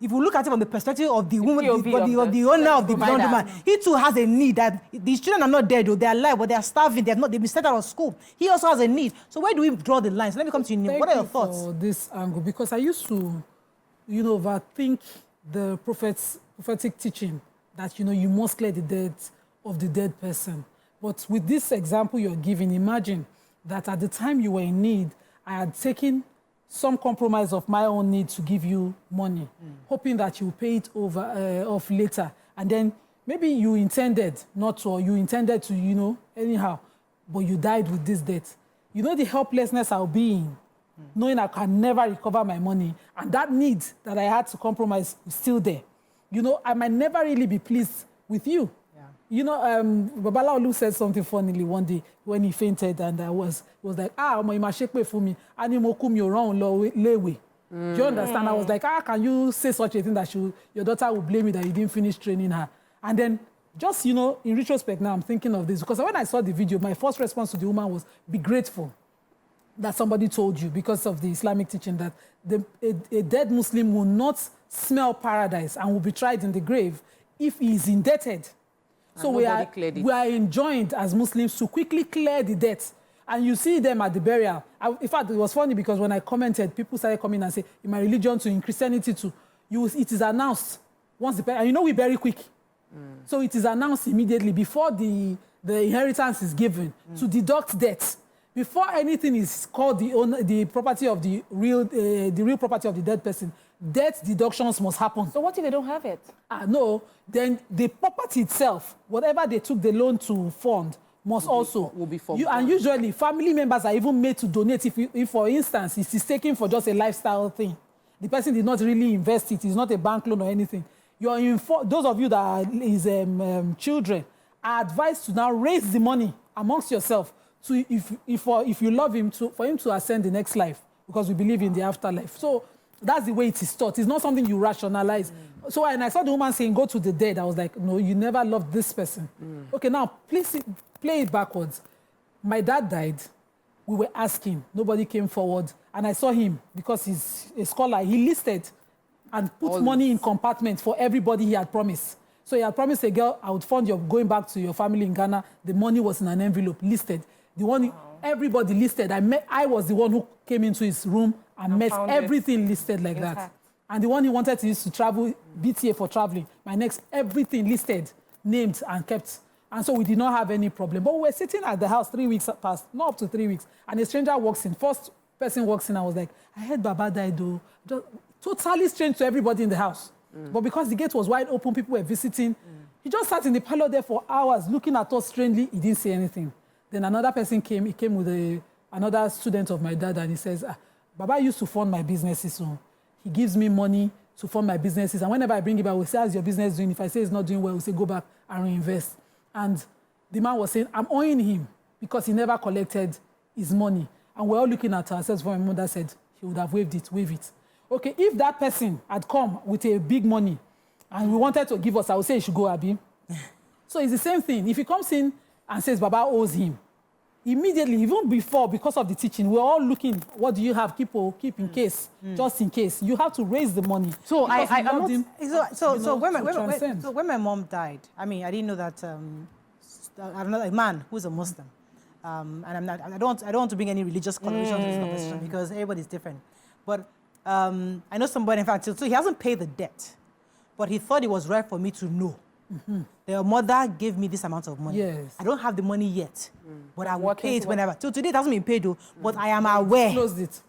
If we look at it from the perspective of the woman, the owner of the laundromat, he too has a need that these children are not dead, though. They are alive, but they are starving. They've been sent out of school. He also has a need. So where do we draw the lines? Let me come to you. What are your thoughts? For this angle, because I used to, overthink the prophetic teaching that, you must clear the debt of the dead person. But with this example you're giving, imagine that at the time you were in need, I had taken some compromise of my own need to give you money, hoping that you pay it off later. And then maybe you intended not to, or you intended to, anyhow, but you died with this debt. The helplessness I'll be in, knowing I can never recover my money, and that need that I had to compromise is still there. I might never really be pleased with you. Babala Olu said something funnily one day when he fainted, and I was like, my shake for me, and you mokum your own lewe. Do you understand? I was like, can you say such a thing that your daughter will blame you that you didn't finish training her? And then just, in retrospect now, I'm thinking of this, because when I saw the video, my first response to the woman was, be grateful that somebody told you, because of the Islamic teaching, that a dead Muslim will not smell paradise and will be tried in the grave if he is indebted. So we are enjoined as Muslims to quickly clear the debt. And you see them at the burial. In fact, it was funny because when I commented, people started coming and say, in my religion too, in Christianity too, it is announced once the and we bury quick. So it is announced immediately before the inheritance is given to deduct debt. Before anything is called the property of the real property of the dead person, debt deductions must happen. So what if they don't have it? No, then the property itself, whatever they took the loan to fund, must will be and usually family members are even made to donate if for instance, it is taken for just a lifestyle thing. The person did not really invest it. It's not a bank loan or anything. Those of you that are children are advised to now raise the money amongst yourself. So if you love him, for him to ascend the next life, because we believe in the afterlife. So that's the way it is taught. It's not something you rationalize. So when I saw the woman saying, go to the dead, I was like, no, you never loved this person. Okay, now, please play it backwards. My dad died. We were asking. Nobody came forward. And I saw him, because he's a scholar, he listed and put money in compartments for everybody he had promised. So he had promised a girl, I would fund your going back to your family in Ghana. The money was in an envelope, listed. The one everybody listed. I was the one who came into his room and met everything listed like that. And the one he wanted to use to travel, BTA for traveling, everything listed. named and kept. And so we did not have any problem. But we were sitting at the house 3 weeks past, not up to 3 weeks, and a stranger walks in. First person walks in, I was like, I heard Baba died though. Just totally strange to everybody in the house. But because the gate was wide open, people were visiting. He just sat in the parlor there for hours, looking at us strangely. He didn't say anything. Then another person came. He came with another student of my dad, and he says, Baba used to fund my businesses, so he gives me money to fund my businesses. And whenever I bring it back, we say, how's your business doing? If I say it's not doing well, we say, go back and reinvest. And the man was saying, I'm owing him because he never collected his money. And we're all looking at ourselves. My mother said, he would have waived it, waive it. Okay, if that person had come with a big money and we wanted to give us, I would say he should go, Abi. So it's the same thing. If he comes in and says Baba owes him, immediately, even before, because of the teaching, we're all looking, what do you have? Keep in case, just in case. You have to raise the money. So when my mom died, I mean, I didn't know that I'm not a man who's a Muslim. And I don't want to bring any religious connotation to this conversation because everybody's different. But I know somebody, in fact, so he hasn't paid the debt, but he thought it was right for me to know. Their mother gave me this amount of money. Yes. I don't have the money yet, but I will pay it whenever. So today it hasn't been paid, though, but I am aware.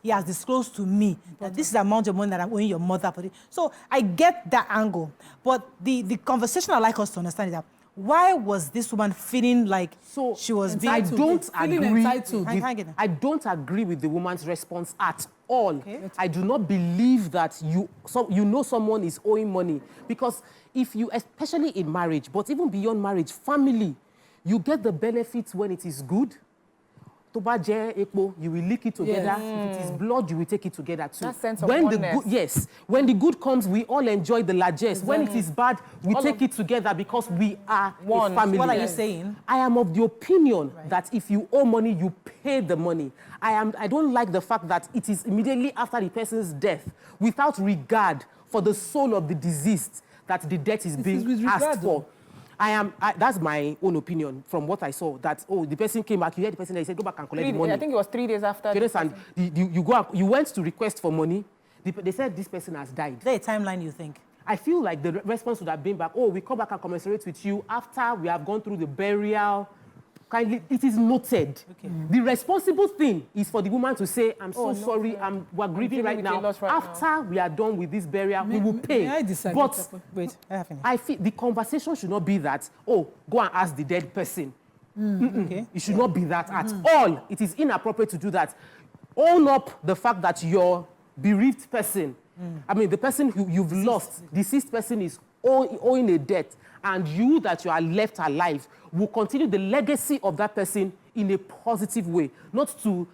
He has disclosed to me that this is the amount of money that I'm owing your mother for it. So I get that angle. But the conversation I'd like us to understand is that why was this woman feeling like she was being... I don't agree. I don't agree with the woman's response at all. Okay. I do not believe that you know someone is owing money, because if you, especially in marriage, but even beyond marriage, family, you get the benefits when it is good. You will lick it together. Yes. If it is blood, you will take it together too. That sense of oneness. When the good comes, we all enjoy the largesse. When it is bad, we take it together because we are one family. What are you saying? I am of the opinion that if you owe money, you pay the money. I don't like the fact that it is immediately after the person's death, without regard for the soul of the deceased, that the debt is being asked for. That's my own opinion from what I saw. That, the person came back, you heard the person, they said, go back and collect the money. I think it was 3 days after. And you went to request for money. They said this person has died. Is there a timeline, you think? I feel like the response would have been back, we come back and commiserate with you after we have gone through the burial. Kindly, it is noted. Okay. The responsible thing is for the woman to say, I'm so sorry, we're grieving right now. After we are done with this burial, we will pay. May I decide? But wait, I feel the conversation should not be that, go and ask the dead person. Okay. It should not be that at all. It is inappropriate to do that. Own up the fact that your bereaved person, I mean, the person who you've lost, deceased person is owing a debt, and you that you are left alive will continue the legacy of that person in a positive way, not to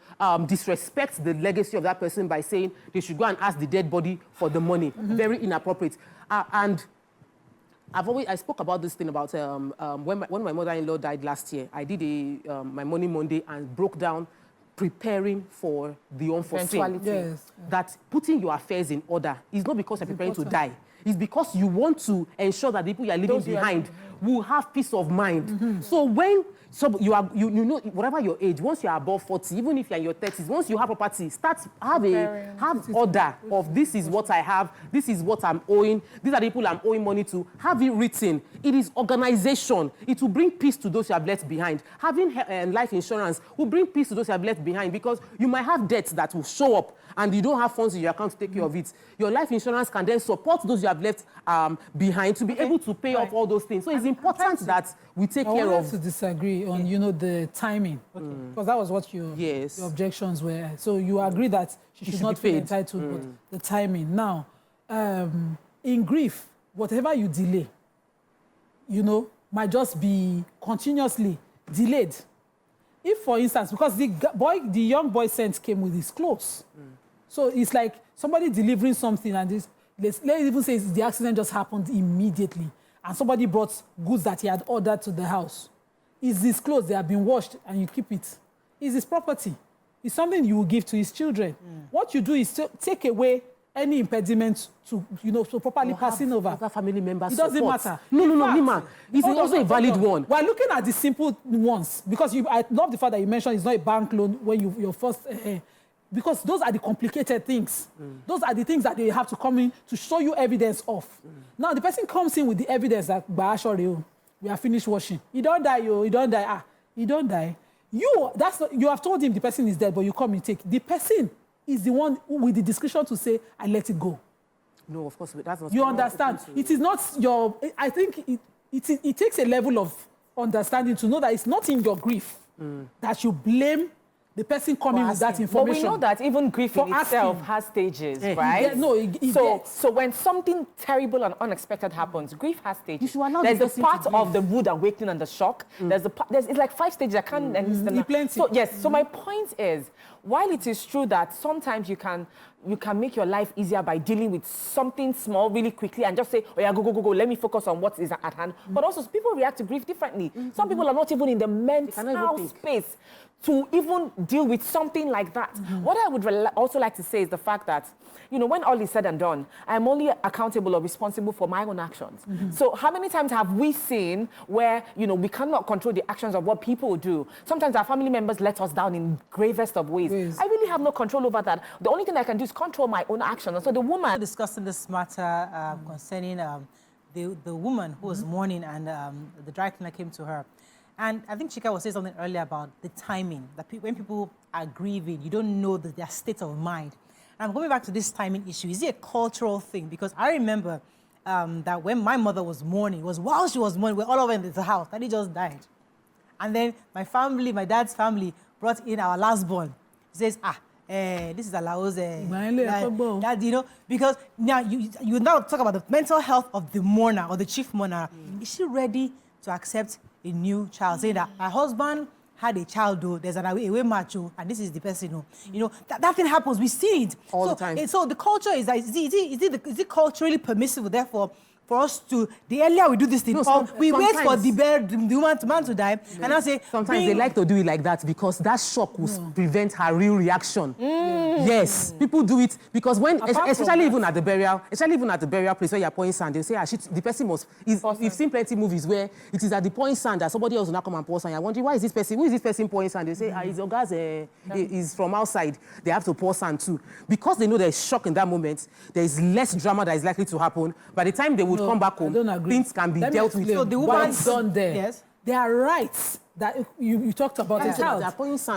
disrespect the legacy of that person by saying they should go and ask the dead body for the money. Very inappropriate. And I spoke about this thing about when my mother-in-law died last year. I did my Money Monday and broke down preparing for the unforeseen. Yes. That putting your affairs in order is not because you're preparing to die. It's because you want to ensure that the people you are leaving behind will have peace of mind. So when you know, whatever your age, once you are above 40, even if you're in your 30s, once you have property, have order of this is what I have, this is what I'm owing, these are the people I'm owing money to. Have it written. It is organization. It will bring peace to those you have left behind. Having life insurance will bring peace to those you have left behind, because you might have debts that will show up and you don't have funds in your account to take care of it. Your life insurance can then support those you have left behind to be able to pay off all those things. So it's important that we take care of... I wanted to disagree on, the timing. Because that was what your objections were. So you agree that she should not feel entitled, but the timing. Now, in grief, whatever you delay, might just be continuously delayed. If, for instance, because the young boy sent came with his clothes. So it's like somebody delivering something, and let's even say the accident just happened immediately, and somebody brought goods that he had ordered to the house. Is his clothes, they have been washed, and you keep it. It's his property. It's something you will give to his children. What you do is to take away any impediment to, so properly passing over. Other family members it doesn't matter. No, Nima. It's also a valid one. We're looking at the simple ones, because I love the fact that you mentioned it's not a bank loan when your first... because those are the complicated things. Those are the things that they have to come in to show you evidence of. Now, the person comes in with the evidence that, we are finished washing. He don't die, yo. He don't die. He don't die. You have told him the person is dead, but you come and take. The person is the one with the discretion to say, I let it go. No, of course, that's not. You understand? It is not your. I think it takes a level of understanding to know that it's not in your grief that you blame the person coming with that information. But we know that even grief in itself has stages, right? So when something terrible and unexpected happens, grief has stages. There's the part of the rude awakening and the shock. It's like 5 stages. I can't understand. So yes. So my point is, while it is true that sometimes you can make your life easier by dealing with something small really quickly and just say, oh yeah, go, let me focus on what is at hand. But also people react to grief differently. Some people are not even in the mental space to even deal with something like that. What I would also like to say is the fact that, you know, when all is said and done, I'm only accountable or responsible for my own actions. So how many times have we seen where, you know, we cannot control the actions of what people do? Sometimes our family members let us down in gravest of ways. I really have no control over that. The only thing I can do is control my own actions. And so the woman... Discussing this matter concerning the woman who was mourning and the dry cleaner came to her. And I think Chika was saying something earlier about the timing, that when people are grieving, you don't know their state of mind. And I'm going back to this timing issue. Is it a cultural thing? Because I remember that when my mother was mourning, it was while she was mourning, we're all over in the house, Daddy just died. And then my dad's family, brought in our last born. He says, this is Alao's dad, you know, because now you now talk about the mental health of the mourner or the chief mourner. Is she ready to accept a new child? Saying that her husband had a child, though, there's an away macho, and this is the person, you know, that thing happens, we see it. All the time. So the culture is that, is it culturally permissible, therefore, for us to, the earlier we do this thing, we wait for the man to die, and I say... Sometimes they like to do it like that because that shock will prevent her real reaction. Yes, people do it because when, especially even at the burial place where you're pouring sand, they say, the person must... We've seen plenty movies where it is at the pouring sand that somebody else will not come and pour sand. You're wondering, who is this person pouring sand? They say, his guys is from outside. They have to pour sand too. Because they know there's shock in that moment, there is less drama that is likely to happen. By the time they would come back home, things can be dealt with. So the woman's done there. Yes. There are rights that you talked about.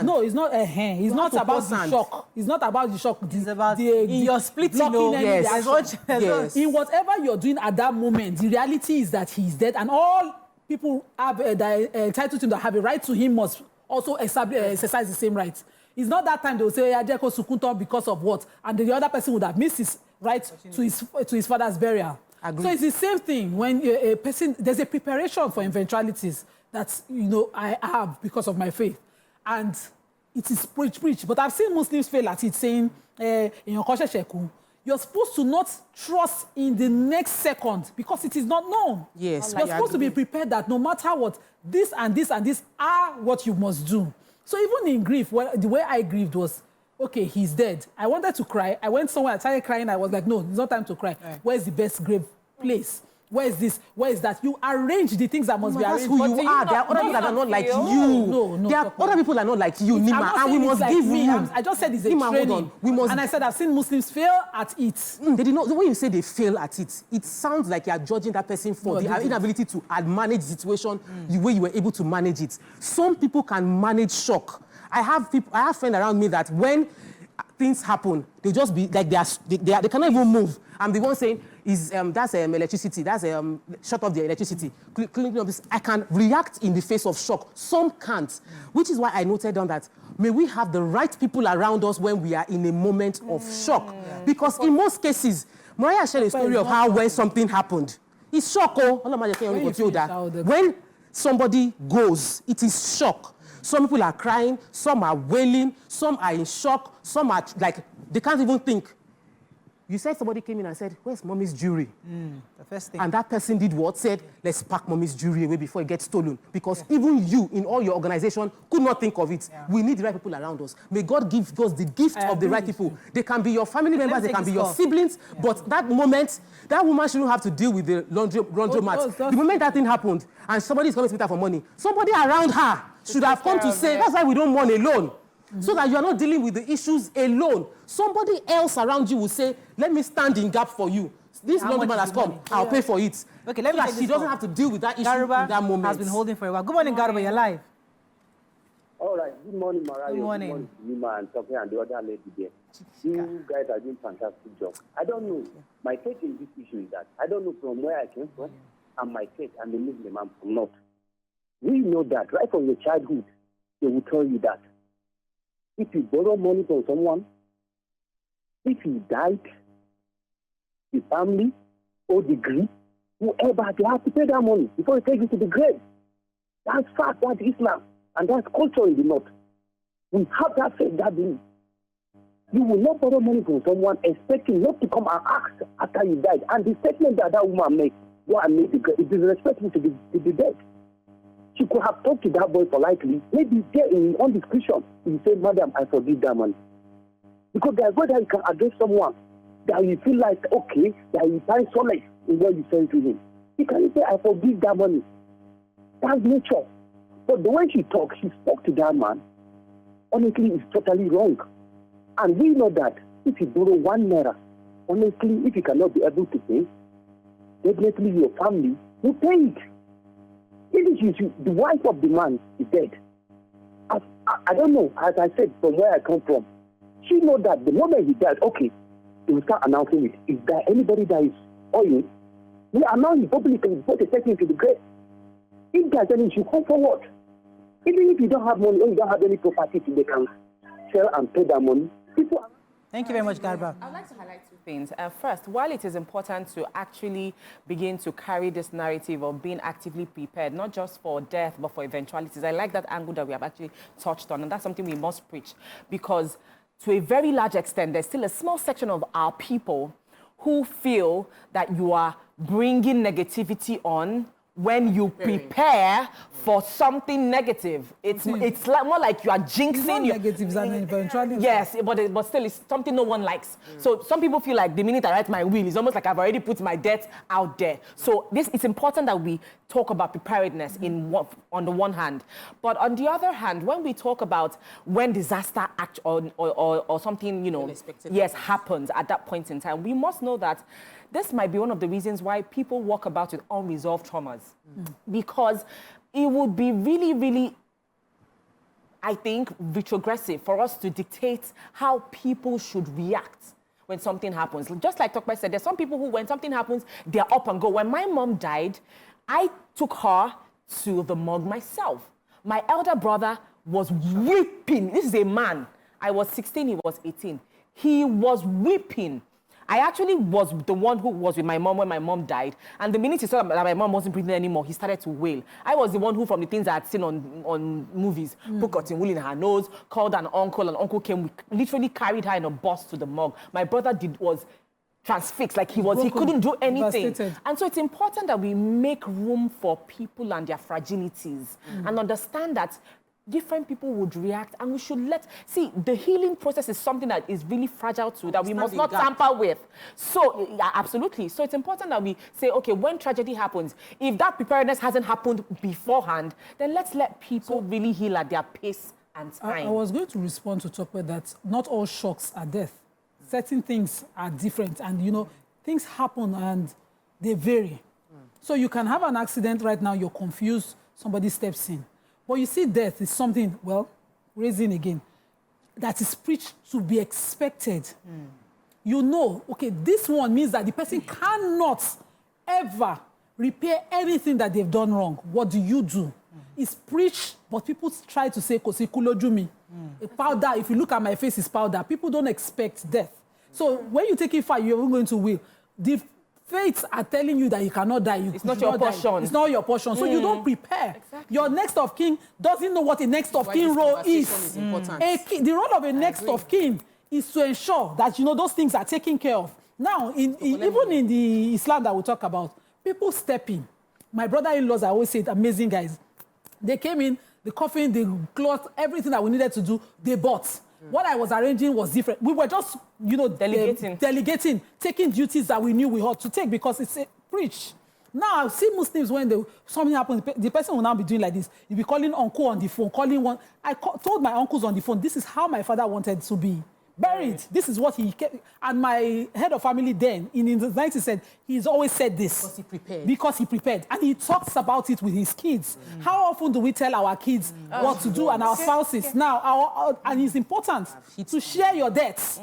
No, it's not a hand. It's not about the shock. It's not about the shock. It's about in your splitting. Yes. In whatever you're doing at that moment, the reality is that he's dead, and all people have entitled to him that have a right to him must also exercise the same rights. It's not that time they'll say Ajeko Sukunto because of what, and the other person would have missed his right to his father's burial. Agreed. So it's the same thing when a person, there's a preparation for eventualities that, you know, I have because of my faith. And it is preach. But I've seen Muslims fail at it, saying, you're supposed to not trust in the next second because it is not known. Yes. You're supposed to be prepared that no matter what, this and this and this are what you must do. So even in grief, the way I grieved was, okay, he's dead. I wanted to cry. I went somewhere, I started crying. I was like, no, it's not time to cry. Right. Where's the best grave place? Where is this? Where is that? You arrange the things that must be arranged. That's who you are. There are other people that are not like you. No. There are other people that are not like you, Nima, and we must give you. I just said it's a training. And I said I've seen Muslims fail at it. They did not. The way you say they fail at it, it sounds like you are judging that person for their inability to manage the situation the way you were able to manage it. Some people can manage shock. I have friends around me that when things happen, they just be like they cannot even move. I'm the one saying, that's electricity, that's shut off the electricity. Cleaning up this. I can react in the face of shock. Some can't, which is why I noted down that may we have the right people around us when we are in a moment of shock. Yeah. Because in most cases, Mariah shared a story of how when something happened, it's shock. When somebody goes, it is shock. Some people are crying, some are wailing, some are in shock, some are like, they can't even think. You said somebody came in and said, where's mommy's jewelry? The first thing. And that person did what? Said, let's pack mommy's jewelry away before it gets stolen. Because even you, in all your organization, could not think of it. Yeah. We need the right people around us. May God give us the gift of the right people. They can be your family members, they can be your siblings, but that moment, that woman shouldn't have to deal with the laundromat. The moment that thing happened, and somebody is coming to meet her for money, somebody around her should have come to say, that's why we don't mourn alone. So that you are not dealing with the issues alone. Somebody else around you will say, let me stand in gap for you. This laundry man has come. I'll pay for it. Okay, let me she doesn't have to deal with that issue in that moment. Has been holding for a while. Good morning, Garuba. You're live. All right. Good morning, Mariah. Good morning. Good morning, Lima and Sophie and the other lady there. You guys are doing fantastic job. I don't know. My take in this issue is that I don't know from where I came from, and my take, and the Muslim I'm from North. We know that right from your childhood, they will tell you that if you borrow money from someone, if you died, the family or degree, whoever, they have to pay that money before you take it to the grave. That's fact, that's Islam, and that's culture in the North. We have that faith, that belief. You will not borrow money from someone expecting not to come and ask after you died. And the statement that that woman made, it is respectful to the dead. She could have talked to that boy politely. Maybe there in on discretion, he said, "Madam, I forgive that man." Because there's way that you can address someone that you feel like, okay, that you find solace in what you send to him. He can say, "I forgive that money." That's nature. But the way she spoke to that man, honestly, is totally wrong. And we know that if you borrow 1 naira, honestly, if you cannot be able to pay, definitely your family will pay it. Even the wife of the man is dead. I don't know, as I said, from where I come from, she knows that the moment he died, okay, they will start announcing it. Is there anybody that is owing? We announce it publicly before they take him to the grave. If there's any issue, come forward. Even if you don't have money or you don't have any property, they can sell and pay that money. Thank you very much, Garba. I'd like to highlight two things. First, while it is important to actually begin to carry this narrative of being actively prepared, not just for death, but for eventualities, I like that angle that we have actually touched on, and that's something we must preach, because to a very large extent, there's still a small section of our people who feel that you are bringing negativity on when you prepare for something negative. It's like, more like you are jinxing your negatives and eventually. Yes, but still it's something no one likes. So some people feel like the minute I write my will, it's almost like I've already put my debt out there. So it's important that we talk about preparedness on the one hand. But on the other hand, when we talk about when disaster or something, happens at that point in time, we must know that this might be one of the reasons why people walk about with unresolved traumas. Because it would be really, really, I think, retrogressive for us to dictate how people should react when something happens. Just like Tokpe said, there's some people who, when something happens, they're up and go. When my mom died, I took her to the morgue myself. My elder brother was weeping. This is a man. I was 16, he was 18. He was weeping. I actually was the one who was with my mom when my mom died. And the minute he saw that my mom wasn't breathing anymore, he started to wail. I was the one who, from the things I had seen on movies, put cotton wool in her nose, called an uncle came, we literally carried her in a bus to the morgue. My brother was transfixed, like he couldn't do anything. And so it's important that we make room for people and their fragilities and understand that different people would react, and we should the healing process is something that is really fragile too, that we must not tamper with. So, yeah, absolutely. So it's important that we say, okay, when tragedy happens, if that preparedness hasn't happened beforehand, then let's let people really heal at their pace and time. I was going to respond to Tokwe that not all shocks are death. Certain things are different, and things happen and they vary. So you can have an accident right now, you're confused, somebody steps in. But you see, death is something, raising again, that is preached to be expected. Okay, this one means that the person cannot ever repair anything that they've done wrong. What do you do? It's preached, but people try to say, "Kosi a powder, if you look at my face, is powder." People don't expect death. So when you take it far, you're going to will. The fates are telling you that you cannot die. It's not your portion. It's not your portion. So you don't prepare. Exactly. Your next of kin doesn't know what a next of kin role is. The role of a next of kin is to ensure that those things are taken care of. Now, even in the Islam that we talk about, people step in. My brother-in-laws, I always say, amazing guys. They came in, the coffin, the cloth, everything that we needed to do, they bought. What I was arranging was different. We were just, delegating, taking duties that we knew we ought to take because it's a preach. Now, I see Muslims when something happens, the person will now be doing like this. You'll be calling uncle on the phone, calling one. I told my uncles on the phone, this is how my father wanted to be Buried. This is what he kept. And my head of family then, in the 90s, said, he's always said this. Because he prepared. Because he prepared. And he talks about it with his kids. How often do we tell our kids what to do and our spouses? Now, and it's important to share your debts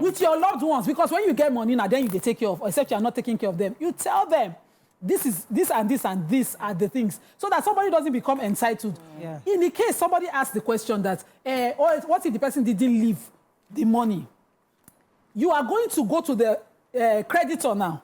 with your loved ones. Because when you get money, now then you take care of, except you are not taking care of them. You tell them, this and this are the things. So that somebody doesn't become entitled. Yeah. In the case somebody asks the question that, what if the person didn't leave the money? You are going to go to the creditor now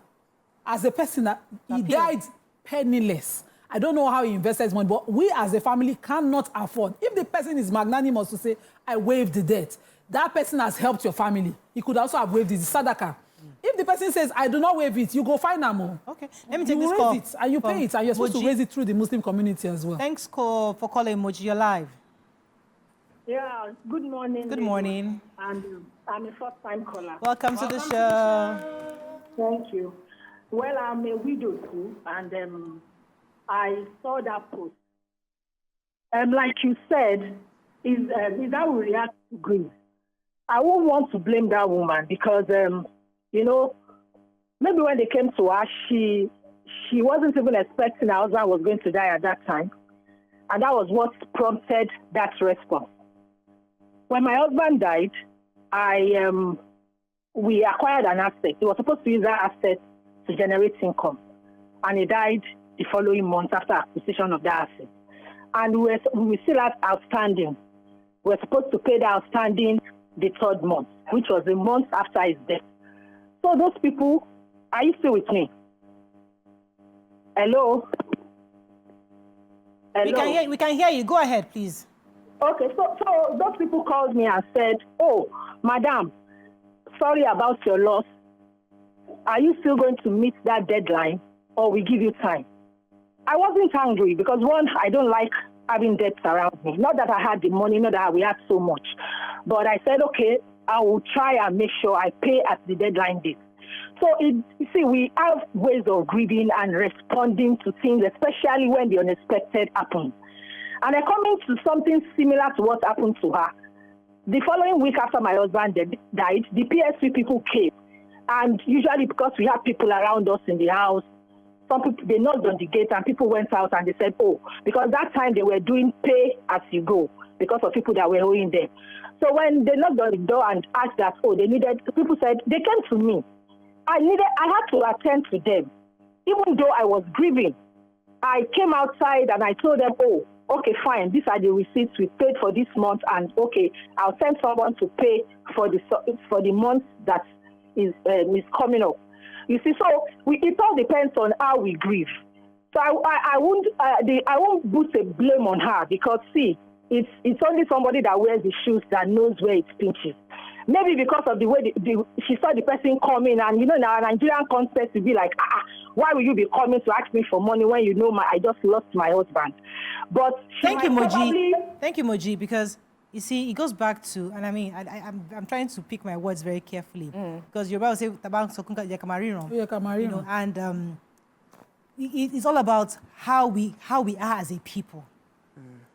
as a person that he died penniless. I don't know how he invested his money, but we as a family cannot afford. If the person is magnanimous to say, I waived the debt, that person has helped your family. He could also have waived it. It's sadaka. If the person says, I do not waive it, you go find them more. Okay, let me take this call. It, and you pay it, and you're supposed to raise it through the Muslim community as well. Thanks for calling, Moji. You're live. Yeah, good morning. Good morning. And I'm a first-time caller. Welcome to the show. Thank you. Well, I'm a widow too, and I saw that post. Like you said, is that we react to grief. I won't want to blame that woman because, you know, maybe when they came to her, she wasn't even expecting her husband was going to die at that time. And that was what prompted that response. When my husband died, we acquired an asset. He was supposed to use that asset to generate income. And he died the following month after acquisition of that asset. And we still had outstanding. We were supposed to pay the outstanding the third month, which was a month after his death. So those people, are you still with me? Hello? Hello? We can hear you. Go ahead, please. Okay, so those people called me and said, oh, madam, sorry about your loss. Are you still going to meet that deadline or we give you time? I wasn't angry because, one, I don't like having debts around me. Not that I had the money, not that we had so much. But I said, okay, I will try and make sure I pay at the deadline date. So, you see, we have ways of grieving and responding to things, especially when the unexpected happens. And I'm coming to something similar to what happened to her. The following week after my husband died, the PSP people came. And usually because we have people around us in the house, some people, they knocked on the gate and people went out and they said, oh, because that time they were doing pay as you go because of people that were owing them. So when they knocked on the door and asked that, oh, they needed, people said, they came to me. I had to attend to them. Even though I was grieving, I came outside and I told them, oh, okay, fine, these are the receipts we paid for this month, and okay, I'll send someone to pay for the month that is coming up. You see, so it all depends on how we grieve. So I won't put a blame on her because, see, it's only somebody that wears the shoes that knows where it pinches. Maybe because of the way she saw the person coming, and you know, in our Nigerian context, to be like, why will you be coming to ask me for money when you know I just lost my husband? But thank you, Moji. Thank you, Moji, because you see, it goes back to, and I mean, I'm trying to pick my words very carefully because you're about to say "tabang sokunka yakamariron," you know, and it's all about how we are as a people.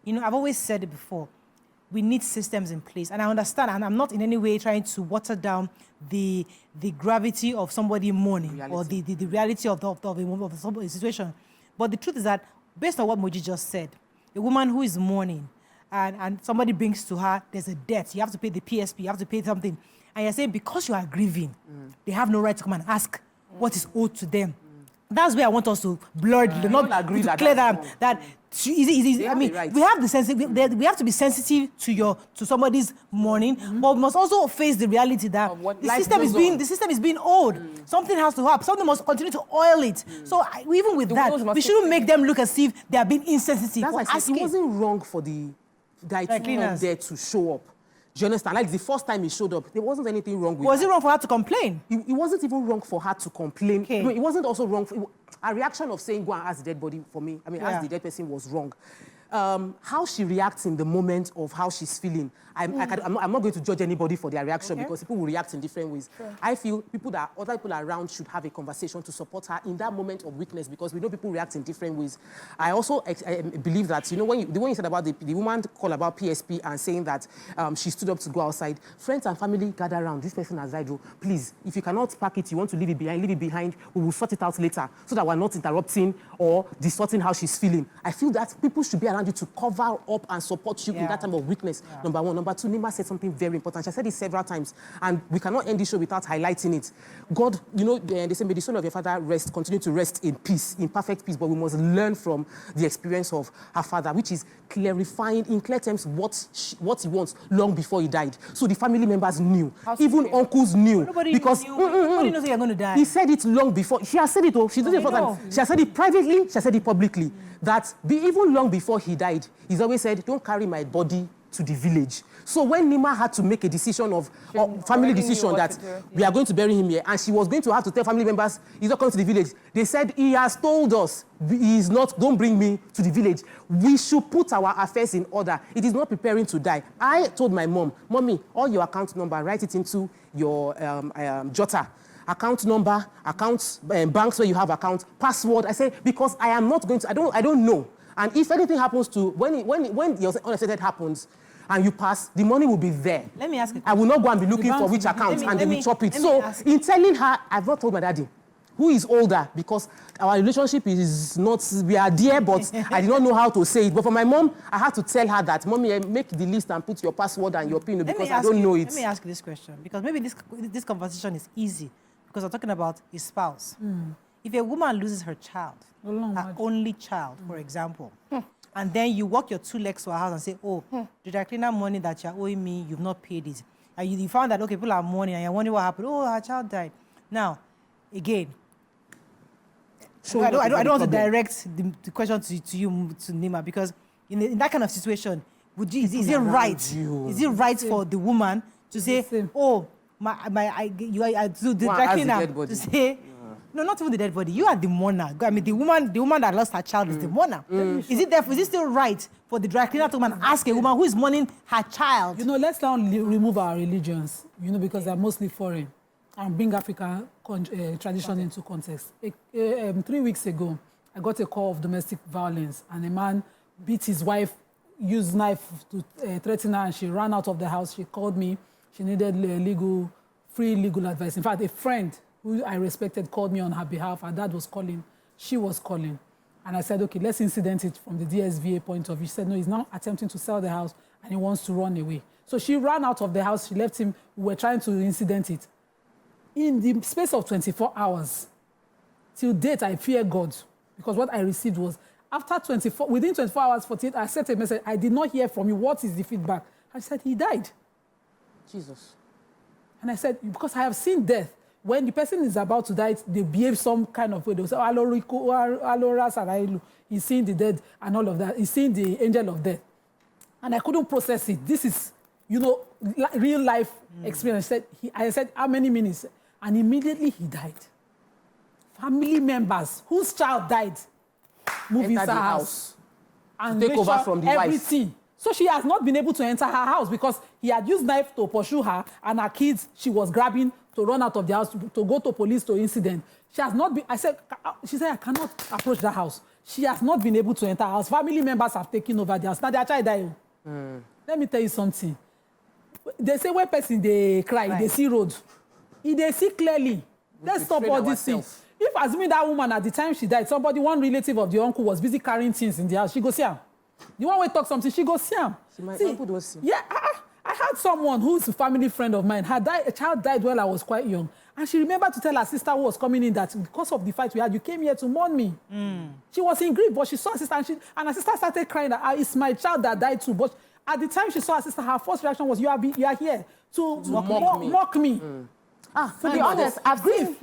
You know, I've always said it before. We need systems in place. And I understand, and I'm not in any way trying to water down the gravity of somebody mourning or the reality of the situation. But the truth is that, based on what Moji just said, a woman who is mourning and somebody brings to her, there's a debt, you have to pay the PSP, you have to pay something. And you're saying because you are grieving, they have no right to come and ask what is owed to them. That's where I want us to blur, not agree to clear that I mean, right. We have to be sensitive to somebody's mourning, but we must also face the reality that the system is being owed. Something has to happen. Something must continue to oil it. So even with that, we shouldn't make them look as if they are being insensitive. That's why I said it wasn't wrong for the guy there to show up. Do you understand? Like the first time he showed up, there wasn't anything wrong with Was it wrong for her to complain? It wasn't even wrong for her to complain. Okay. No, it wasn't also wrong. A reaction of saying, go and ask the dead body for me. I mean, ask the dead person was wrong. how she reacts in the moment of how she's feeling. I'm not going to judge anybody for their reaction because people will react in different ways. Sure. I feel other people around should have a conversation to support her in that moment of weakness because we know people react in different ways. I also believe that, you know, when you said about the woman called about PSP and saying that she stood up to go outside, friends and family gather around. This person has died. Please, if you cannot pack it, you want to leave it behind. We will sort it out later so that we're not interrupting or distorting how she's feeling. I feel that people should be around you to cover up and support you in that time of weakness, number one. Number two, Nima said something very important. She said it several times, and we cannot end this show without highlighting it. God, you know, they say, may the soul of your father continue to rest in peace, in perfect peace, but we must learn from the experience of her father, which is clarifying in clear terms what he wants long before he died. So the family members knew. Even uncles knew. Nobody because knew. Nobody knows you're going to die. He said it long before. She has said it, she did it for time. She has said it privately, she has said it publicly. That even long before he died, he's always said, don't carry my body to the village. So when Nima had to make a decision family decision that we are going to bury him here, and she was going to have to tell family members, he's not coming to the village, they said, he has told us, don't bring me to the village. We should put our affairs in order. It is not preparing to die. I told my mom, Mommy, all your account number, write it into your jotter. Account number, banks where you have account, password. I say, because I am not going to, I don't know. And if anything happens to, when your unexpected happens and you pass, the money will be there. Let me ask you. I will not go and be looking for which account and they will chop it. So in telling her, I've not told my daddy, who is older, because our relationship is not, we are dear, but I did not know how to say it. But for my mom, I had to tell her that, Mommy, make the list and put your password and your PIN because I don't know it. Let me ask you this question, because maybe this conversation is easy, because we're talking about his spouse. If a woman loses her child, her only child, for example, and then you walk your 2 legs to her house and say, oh, the dry cleaner money that you're owing me, you've not paid it. And you found that, okay, people are mourning, and you're wondering what happened. Oh, her child died. Now, again, I don't want to direct the question to you, to Nima, because in that kind of situation, is it right? Is it right for the woman to say, oh, I do the dry cleaner to say, no, not even the dead body. You are the mourner. I mean, the woman that lost her child is the mourner. Is it still right for the dry cleaner to come and ask a woman who is mourning her child? You know, let's now remove our religions, you know, because they're mostly foreign, and bring African tradition into context. 3 weeks ago, I got a call of domestic violence, and a man beat his wife, used knife to threaten her, and she ran out of the house. She called me. She needed free legal advice. In fact, a friend who I respected called me on her behalf. Her dad was calling. She was calling. And I said, okay, let's incident it from the DSVA point of view. She said, no, he's now attempting to sell the house and he wants to run away. So she ran out of the house. She left him. We were trying to incident it. In the space of 24 hours, till date, I fear God, because what I received was, within 24 hours, 48, I sent a message, I did not hear from you. What is the feedback? I said, he died. Jesus. And I said, because I have seen death. When the person is about to die, they behave some kind of way. They say, he's seeing the dead and all of that. He's seeing the angel of death. And I couldn't process it. This is, you know, real life experience. I said, how many minutes? And immediately he died. Family members whose child died moved into her house and take over from the everything. Wife. So she has not been able to enter her house because he had used knife to pursue her, and her kids she was grabbing to run out of the house, to go to police to incident. She has not been, she said, I cannot approach that house. She has not been able to enter her house. Family members have taken over the house. Now their child died. Let me tell you something. They say when person they cry, they see road. If they see clearly, let's stop all these things. If assuming that woman at the time she died, one relative of the uncle was busy carrying things in the house, she go see him. The one way talk something, she go see him. Yeah, I had someone who's a family friend of mine. A child died while I was quite young. And she remembered to tell her sister who was coming in that because of the fight we had, you came here to mourn me. She was in grief, but she saw her sister, and her sister started crying that it's my child that died too. But at the time she saw her sister, her first reaction was, you are here to mock me. To be honest, I've grief.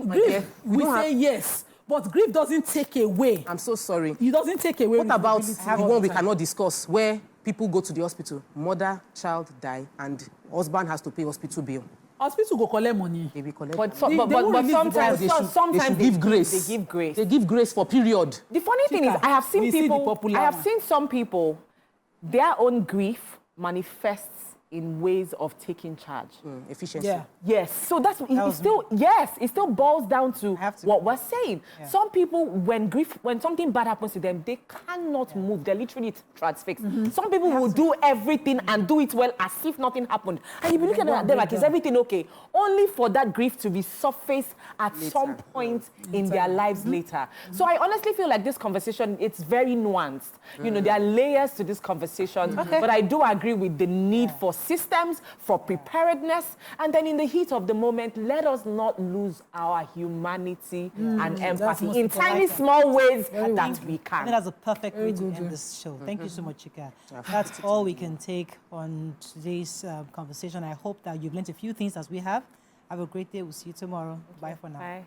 We say yes. But grief doesn't take away. I'm so sorry. It doesn't take away. What about the one we cannot discuss, where people go to the hospital, mother, child die, and husband has to pay hospital bill? Hospital go collect money. They will collect. But sometimes they give grace. They give grace. They give grace for period. The funny thing is, I have seen some people their own grief manifests in ways of taking charge. Efficiency. Yeah. Yes, so that's it still boils down to what we're saying. Yeah. Some people, when something bad happens to them, they cannot move. They're literally transfixed. Some people will do everything and do it well as if nothing happened. And you'll be looking at them like, is everything okay? Only for that grief to be surfaced at some point in their lives later. So I honestly feel like this conversation, it's very nuanced. You know, there are layers to this conversation, but I do agree with the need for systems, for preparedness, and then in the heat of the moment, let us not lose our humanity and empathy in tiny, small ways that we I can. think that's a perfect way to end this show. Thank you so much, Chika. That's all we can take on today's conversation. I hope that you've learned a few things as we have. Have a great day. We'll see you tomorrow. Bye for now. Bye.